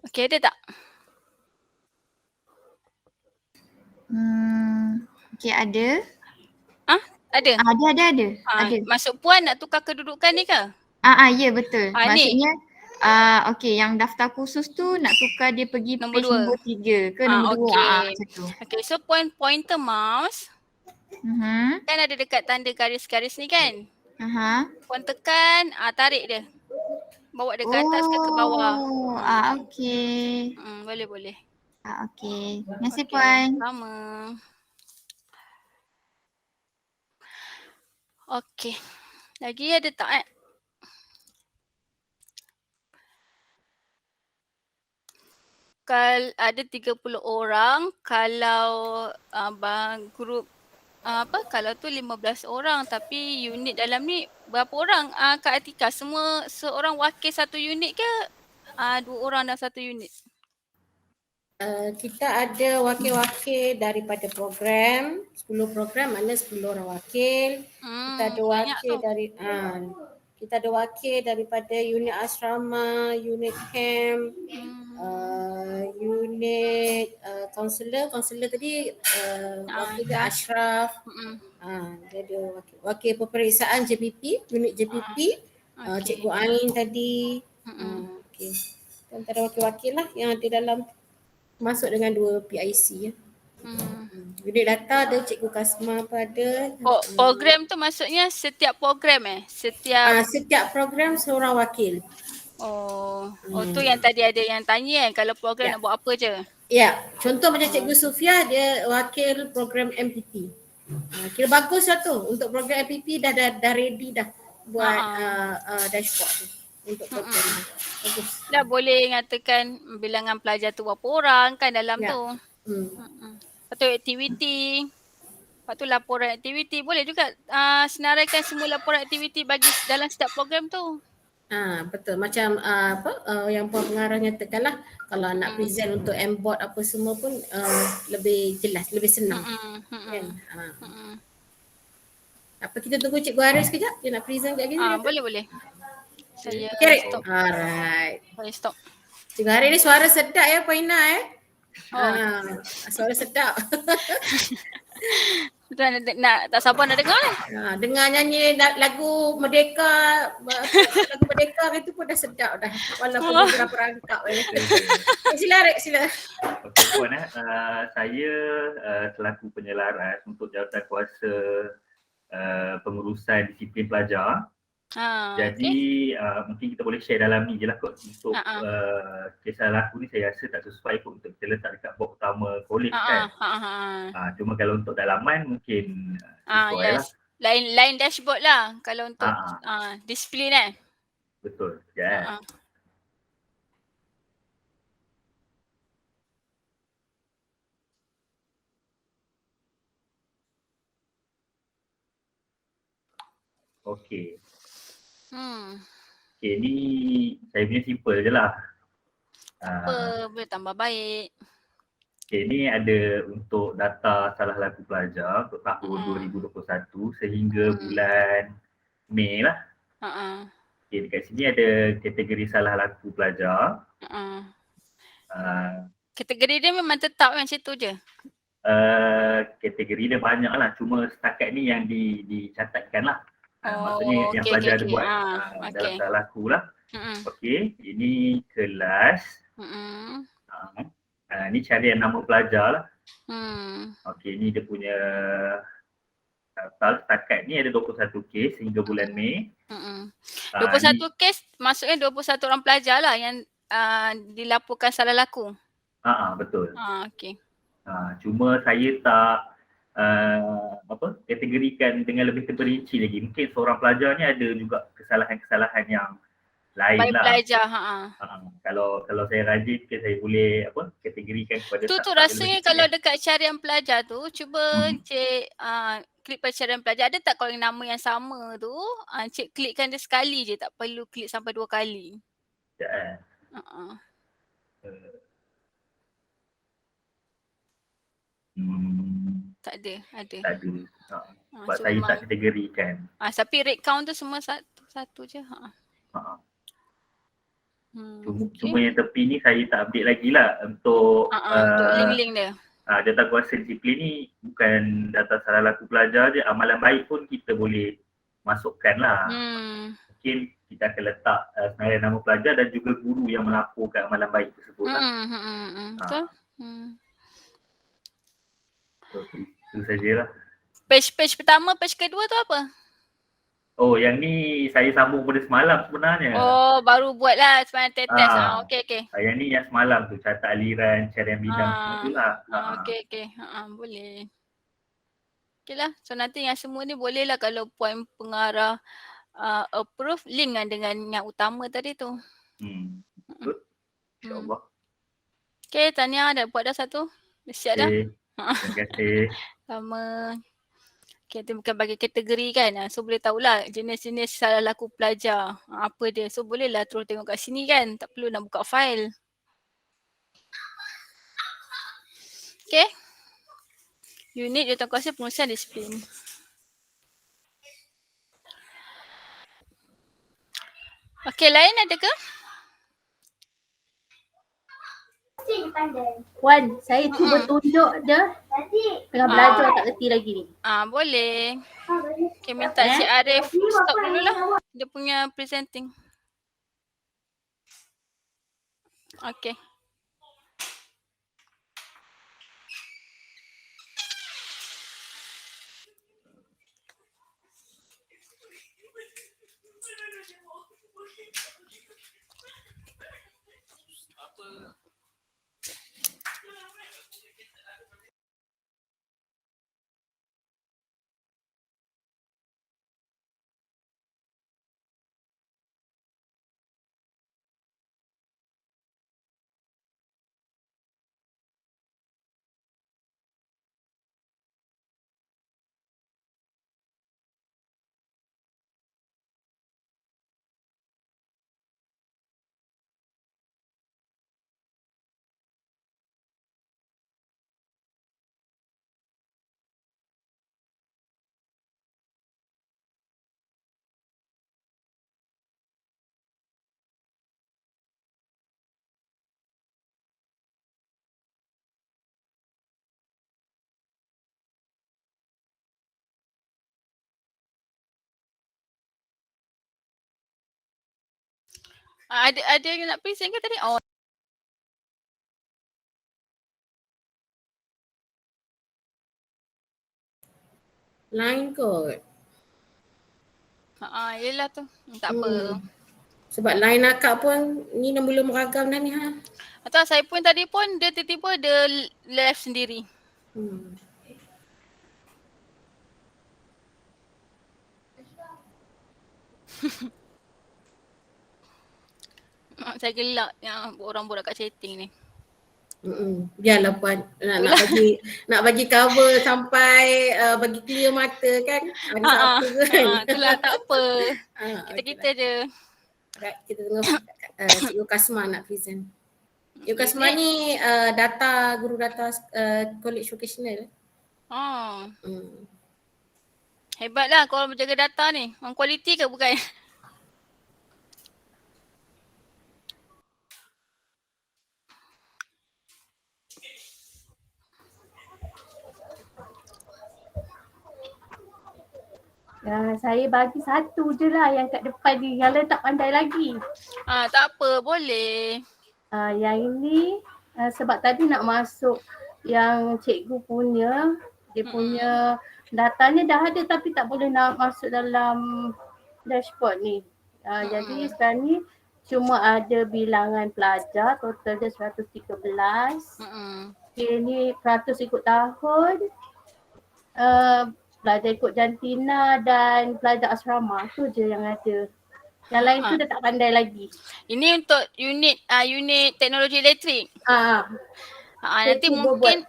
Okey, ada tak? Okey, ada. Ada? Ada. Maksud Puan nak tukar kedudukan ni ke? Ya, betul. Maksudnya okey, yang daftar khusus tu nak tukar dia pergi Nombor page 2. nombor 3 ke nombor 2. Macam tu. Okey, so Puan pointer mouse. Kan ada dekat tanda garis-garis ni kan? Puan tekan, tarik dia. Bawa dia ke atas ke bawah. Okey. Boleh. Okey. Terima kasih Puan. Sama. Okey. Lagi ada tak Kalau ada 30 orang, kalau grup kalau tu 15 orang tapi unit dalam ni berapa orang Kak Atika? Seorang wakil satu unit ke 2 orang dalam satu unit? Kita ada wakil-wakil daripada program, 10 program mana 10 orang wakil. Kita ada wakil daripada unit asrama, unit camp, unit kaunselor tadi wakil dia Ashraf. Dia ada wakil peperiksaan JPP, unit JPP, Cikgu Ain tadi. Okey. Antara wakil-wakil lah yang ada dalam masuk dengan 2 PIC ya. Unit data ada Cikgu Kasma pada. Program tu maksudnya setiap program setiap program seorang wakil. Tu yang tadi ada yang tanya kalau program nak buat apa je. Ya, contoh macam Cikgu Sufia dia wakil program MPP. Kira bagus lah tu untuk program MPP dah ready dah buat dashboard tu untuk program ni. Bagus. Dah boleh nyatakan bilangan pelajar tu berapa orang kan dalam tu. Lepas tu aktiviti. Lepas tu laporan aktiviti. Boleh juga senaraikan semua laporan aktiviti bagi dalam setiap program tu. Betul. Macam yang Puan Pengarah nyatakan lah. Kalau nak present untuk M-board apa semua pun lebih jelas, lebih senang. Kan? Apa kita tunggu Cikgu Haris sekejap? Dia nak present sekejap lagi. Boleh. Saya stop. Alright. Saya stop. Cikgu Haris ni suara sedap ya Puan Ina suara sedap. Nak tak sabar nak dengar dengar nyanyi lagu Merdeka itu pun dah sedap dah walaupun beberapa rangkap. Sila Rek, sila. Okey Puan saya selaku penyelaras untuk jawatan kuasa pengurusan disiplin pelajar. Jadi mungkin kita boleh share dalam ni je lah kot untuk kisah laku ni saya rasa tak sesuai kot untuk kita letak dekat box utama college kan. Cuma kalau untuk dalaman mungkin sesuai lah. Lain dashboard lah kalau untuk disiplin Betul. Ya. Okey. Okay, ni saya punya simple je lah. Boleh tambah baik. Okay, ni ada untuk data salah laku pelajar untuk tahun 2021 sehingga bulan Mei lah. Okey, dekat sini ada kategori salah laku pelajar. Kategori dia memang tetap macam tu je? Kategori dia banyak lah, cuma setakat ni yang dicatatkan lah. Maksudnya yang pelajar ada buat dalam salah laku lah. Okey, ini kelas. Ni carian nama pelajar lah. Okey, ni dia punya setakat ni ada 21 kes hingga bulan Mei. 21 kes maksudnya 21 orang pelajar lah yang dilaporkan salah laku. Betul. Okey. Cuma saya tak kategorikan dengan lebih terperinci lagi. Mungkin seorang pelajar ni ada juga kesalahan-kesalahan yang lain baik lah. Pelajar, Kalau saya rajin ke saya boleh kategorikan kepada tu rasanya kalau dekat carian pelajar tu cuba cik klik pencarian pelajar, ada tak kalau nama yang sama tu cik klikkan dia sekali je, tak perlu klik sampai 2 kali. Tak ada. Tak ada. Sebab saya tak kategorikan. Tapi rate count tu semua satu je. Cuma yang tepi ni saya tak update lagi lah untuk link-link dia. Data kuasa disiplin ni bukan data salah laku pelajar je, amalan baik pun kita boleh masukkan lah. Mungkin kita akan letak senarai nama pelajar dan juga guru yang melaporkan amalan baik tersebut lah. Betul. Itu sajalah. Page pertama, page kedua tu apa? Oh, yang ni saya sambung pada semalam sebenarnya. Oh, baru buat lah semalam test. Okey. Yang ni yang semalam tu, catat aliran, carian bidang semua tu lah. Okey. Boleh. Okey lah. So nanti yang semua ni boleh lah kalau poin pengarah approve link dengan yang utama tadi tu. Betul. InsyaAllah. Okey, Tania dah buat dah satu. Dah siap dah? Terima kasih. Sama. Kita bukan bagi kategori kan. So boleh tahulah jenis-jenis salah laku pelajar. Apa dia. So bolehlah terus tengok kat sini kan. Tak perlu nak buka file. Okay. Unit jawatankuasa pengurusan disiplin. Okay, lain ada ke? Wan, saya cuba tunjuk dia. Tengah belajar tak reti lagi ni. Boleh. Okay, minta Cik Arif stop dulu lah. Dia punya presenting. Okay. Ada yang nak present ke tadi? Oh. Line kot. Yelah tu. Tak apa. Sebab line akak pun ni belum meragam dah ni ha. Atau saya pun tadi pun dia tiba-tiba dia left sendiri. Saya gelak yang orang borak kat chatting ni. Biarlah puan nak bagi cover sampai bagi clear mata kan. Ada apa kan. Itulah tak apa. Kita je. Kita tengok Cikgu Kasma nak present. Cikgu Kasma ni guru data college vocational. Hebatlah korang menjaga data ni. Orang kualiti ke bukan? Saya bagi satu je lah yang kat depan ni. Yang lain tak pandai lagi. Tak apa, boleh. Yang ini sebab tadi nak masuk yang cikgu punya, dia punya datanya dah ada tapi tak boleh nak masuk dalam dashboard ni. Jadi sekarang ni cuma ada bilangan pelajar, total dia 113. Okay, ni peratus ikut tahun. Pelajar ikut jantina dan pelajar asrama tu je yang ada. Yang lain tu dah tak pandai lagi. Ini untuk unit teknologi elektrik. Nanti mungkin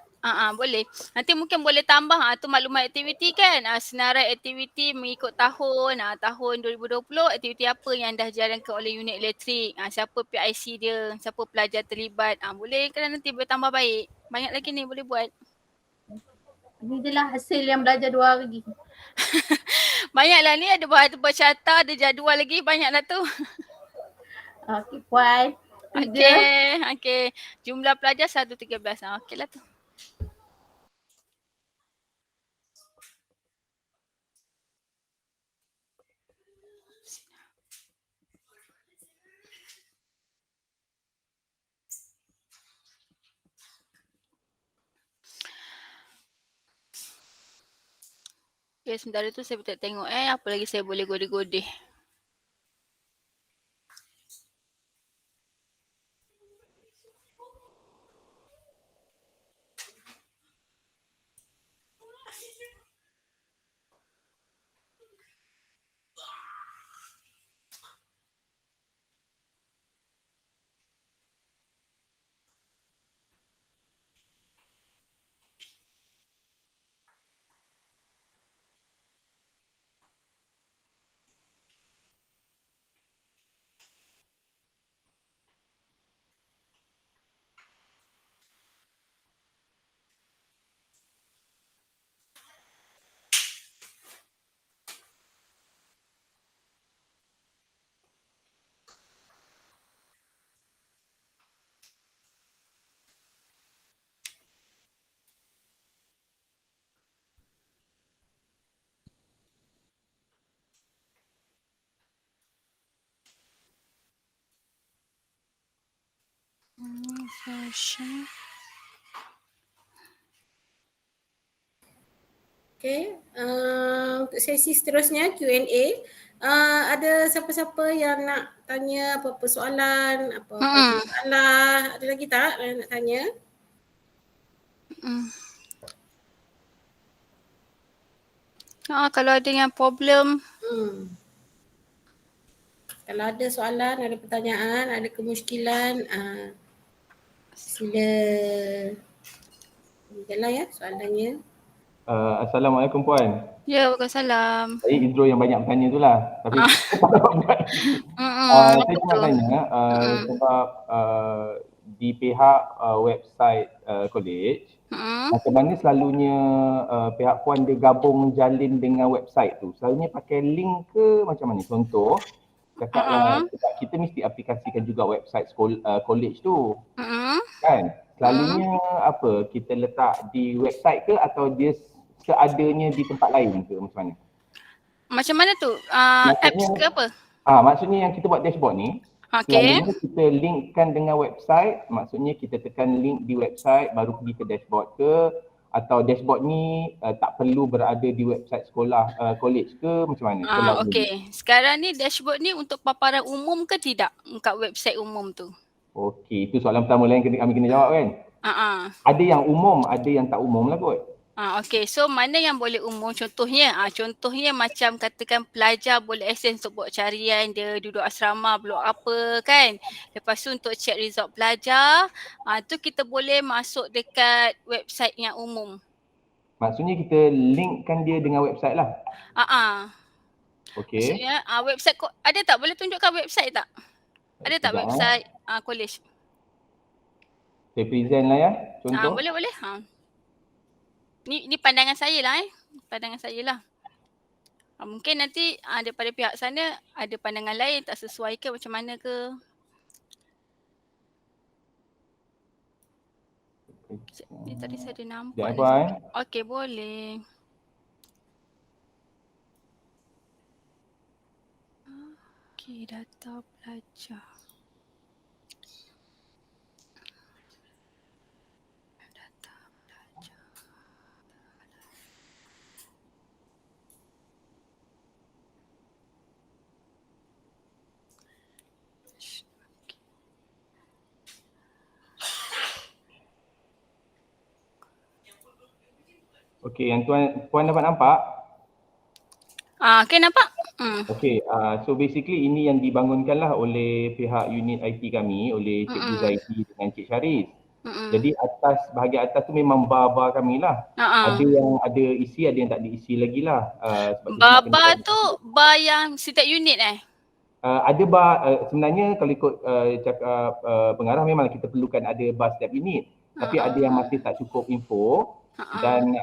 boleh. Nanti mungkin boleh tambah tu maklumat aktiviti kan. Senarai aktiviti mengikut tahun. Tahun 2020 aktiviti apa yang dah dijalankan oleh unit elektrik. Siapa PIC dia, siapa pelajar terlibat. Boleh kan nanti boleh tambah baik. Banyak lagi ni boleh buat. Ini je lah hasil yang belajar 2 hari. Banyaklah ni, ada bercarta, ada jadual lagi, banyaklah tu. Okey Puan. Okey. Jumlah pelajar 113. Okeylah tu. Okay, sementara tu saya tengok apa lagi saya boleh godeh-godeh. Okay, untuk sesi seterusnya Q&A, ada siapa-siapa yang nak tanya apa-apa soalan, apa-apa masalah, ada lagi tak yang nak tanya? Kalau ada yang problem. Kalau ada soalan, ada pertanyaan, ada kemusykilan, sila berikanlah ya soalannya. Assalamualaikum Puan. Ya, waalaikumsalam. Saya Idro yang banyak bertanya tu lah. Tapi saya cuma tanya sebab di pihak website college, macam mana selalunya pihak Puan dia gabung jalin dengan website tu? Selalunya pakai link ke macam mana? Contoh, cakaplah kita mesti aplikasikan juga website college tu. Kan? Selalunya apa? Kita letak di website ke atau dia seadanya di tempat lain ke macam mana? Macam mana tu? Apps ke apa? Maksudnya yang kita buat dashboard ni, selalunya kita linkkan dengan website, maksudnya kita tekan link di website baru pergi ke dashboard ke, atau dashboard ni tak perlu berada di website sekolah college ke macam mana? Okey. Sekarang ni dashboard ni untuk paparan umum ke tidak kat website umum tu? Okey, itu soalan pertama lah yang kami kena jawab kan? Ada yang umum, ada yang tak umum lah kot. Okey, so mana yang boleh umum contohnya? Contohnya macam katakan pelajar boleh akses untuk buat carian dia duduk asrama blok apa kan. Lepas tu untuk check result pelajar, tu kita boleh masuk dekat website yang umum. Maksudnya kita linkkan dia dengan website lah? Okey. Maksudnya website ada tak? Boleh tunjukkan website tak? Ada tak website college? Saya present lah ya, contoh. Boleh. Ni pandangan saya lah Pandangan saya lah. Mungkin nanti daripada pihak sana ada pandangan lain tak sesuai ke macam mana ke. Ni tadi saya ada nampak. Okey, Okey, boleh. Okey, data pelajar. Data pelajar. Okey, yang puan dapat nampak? Okey, nampak? Okey, so basically ini yang dibangunkanlah oleh pihak unit IT kami, oleh Cikgu Zaidi dengan Cik Syaris. Jadi bahagian atas tu memang bar-bar kami lah. Ada yang ada isi, ada yang tak diisi lagi lah. Bar tu bar yang setiap unit Ada bar, sebenarnya kalau ikut cakap pengarah memang kita perlukan ada bar setiap unit. Tapi ada yang masih tak cukup info dan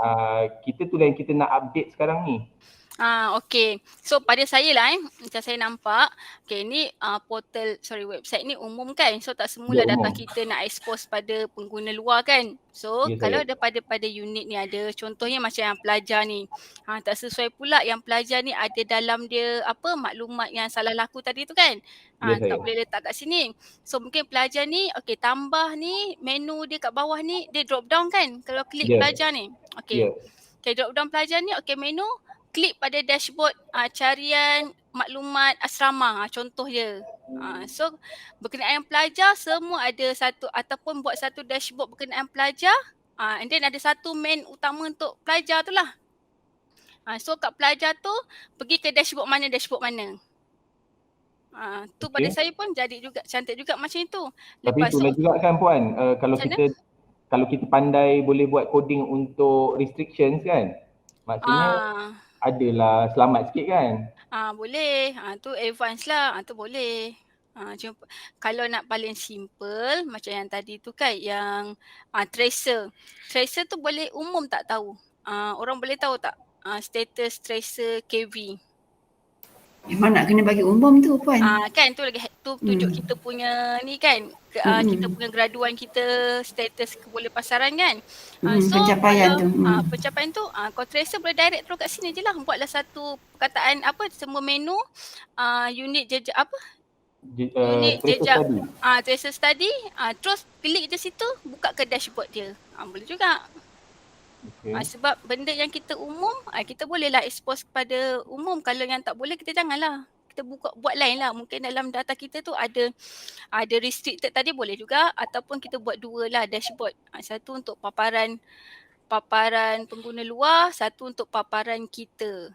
kita tu lah yang kita nak update sekarang ni. Okey. So pada saya lah macam saya nampak, okey ni website ni umum kan. So tak semula data kita nak expose pada pengguna luar kan. So kalau ada pada unit ni ada contohnya macam yang pelajar ni. Tak sesuai pula yang pelajar ni ada dalam dia maklumat yang salah laku tadi tu kan. Tak boleh letak kat sini. So mungkin pelajar ni okey tambah ni menu dia kat bawah ni dia drop down kan kalau klik pelajar ni. Okey. Okey drop down pelajar ni okey menu klik pada dashboard carian maklumat asrama contoh dia. So berkenaan pelajar semua ada satu ataupun buat satu dashboard berkenaan pelajar and then ada satu main utama untuk pelajar tu lah. So kat pelajar tu pergi ke dashboard mana. Tu pada saya pun jadi juga cantik juga macam itu. Tapi itulah juga kan puan, kalau kita pandai boleh buat coding untuk restrictions kan. Maksudnya adalah selamat sikit kan? Boleh. Tu advance lah. Tu boleh. Kalau nak paling simple macam yang tadi tu kan yang tracer. Tracer tu boleh umum tak tahu? Orang boleh tahu tak status tracer KV? Memang nak kena bagi umum tu puan. Kan tu lagi tunjuk kita punya ni kan. Kita punya graduan kita status boleh pasaran kan. So pencapaian kalau, pencapaian tu kalau tracer boleh direct terus kat sini je lah. Buatlah satu perkataan semua menu unit jejak unit jejak tracer study terus klik je situ buka ke dashboard dia. Boleh juga. Sebab benda yang kita umum kita bolehlah expose kepada umum. Kalau yang tak boleh kita janganlah. Kita buat lain lah. Mungkin dalam data kita tu ada restricted tadi boleh juga ataupun kita buat dua lah dashboard. Satu untuk paparan pengguna luar, satu untuk paparan kita.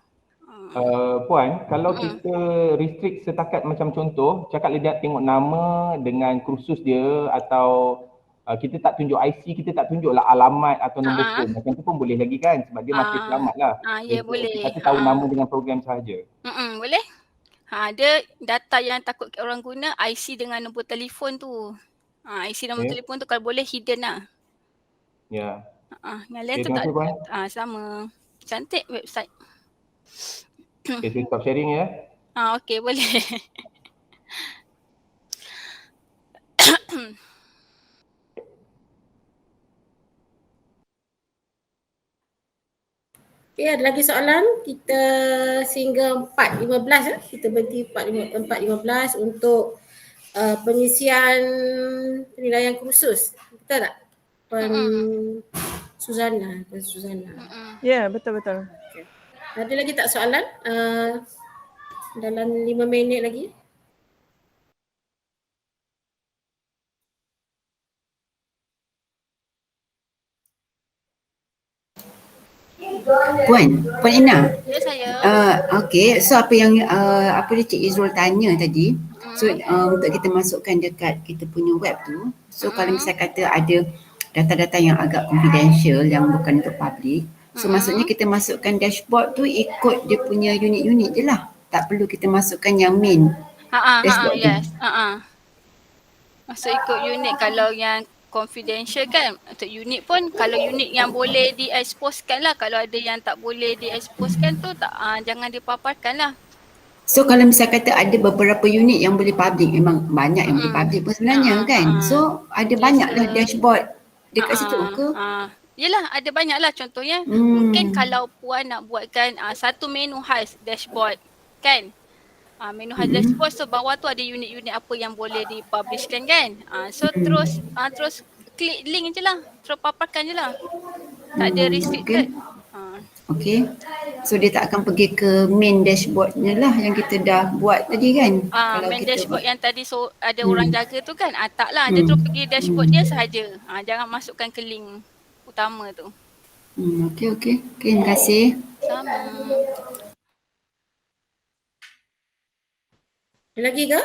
Puan, kalau kita restrict setakat macam contoh, cakap lihat tengok nama dengan kursus dia atau kita tak tunjuk IC, kita tak tunjuklah alamat atau nombor phone. Macam tu pun boleh lagi kan sebab dia masih selamat lah. Ya boleh. Kita tahu nama dengan program sahaja. Boleh. Ada data yang takut orang guna IC dengan nombor telefon tu. IC nombor telefon tu kalau boleh hidden lah. Ya. Yang lain tu tak sama. Cantik website. Okay, saya stop sharing ya. Okay boleh. Okay, ada lagi soalan? Kita sehingga 4.15 kita berhenti 4.15 untuk pengisian penilaian kursus. Betul tak? Suzana. Ya, betul. Okay. Ada lagi tak soalan? Dalam 5 minit lagi. Puan Ina. Ya saya. Okey, so apa dia Cik Izrul tanya tadi. So untuk kita masukkan dekat kita punya web tu. So kalau misalnya kata ada data-data yang agak confidential yang bukan untuk public. So maksudnya kita masukkan dashboard tu ikut dia punya unit-unit je lah. Tak perlu kita masukkan yang main dashboard tu. Yes. Masuk ikut unit kalau yang confidential kan. Untuk unit pun kalau unit yang boleh di-exposekan lah. Kalau ada yang tak boleh di-exposekan tu jangan dipaparkan lah. So kalau misalnya kata ada beberapa unit yang boleh public, memang banyak yang boleh public pun sebenarnya kan. So ada banyaklah dashboard dekat situ ke? Yelah ada banyak lah contohnya. Mungkin kalau puan nak buatkan satu menu khas dashboard kan. Menu dashboard, so bawah tu ada unit-unit apa yang boleh dipublishkan kan. So terus klik link je lah, terus paparkan je lah. Tak ada restricted. Okay. So dia tak akan pergi ke main dashboardnya lah yang kita dah buat tadi kan? Main dashboard yang tadi ada orang jaga tu kan. Tak lah, dia terus pergi dashboard dia sahaja. Jangan masukkan ke link utama tu. Okay. Terima kasih. Sama. Ada lagi ke?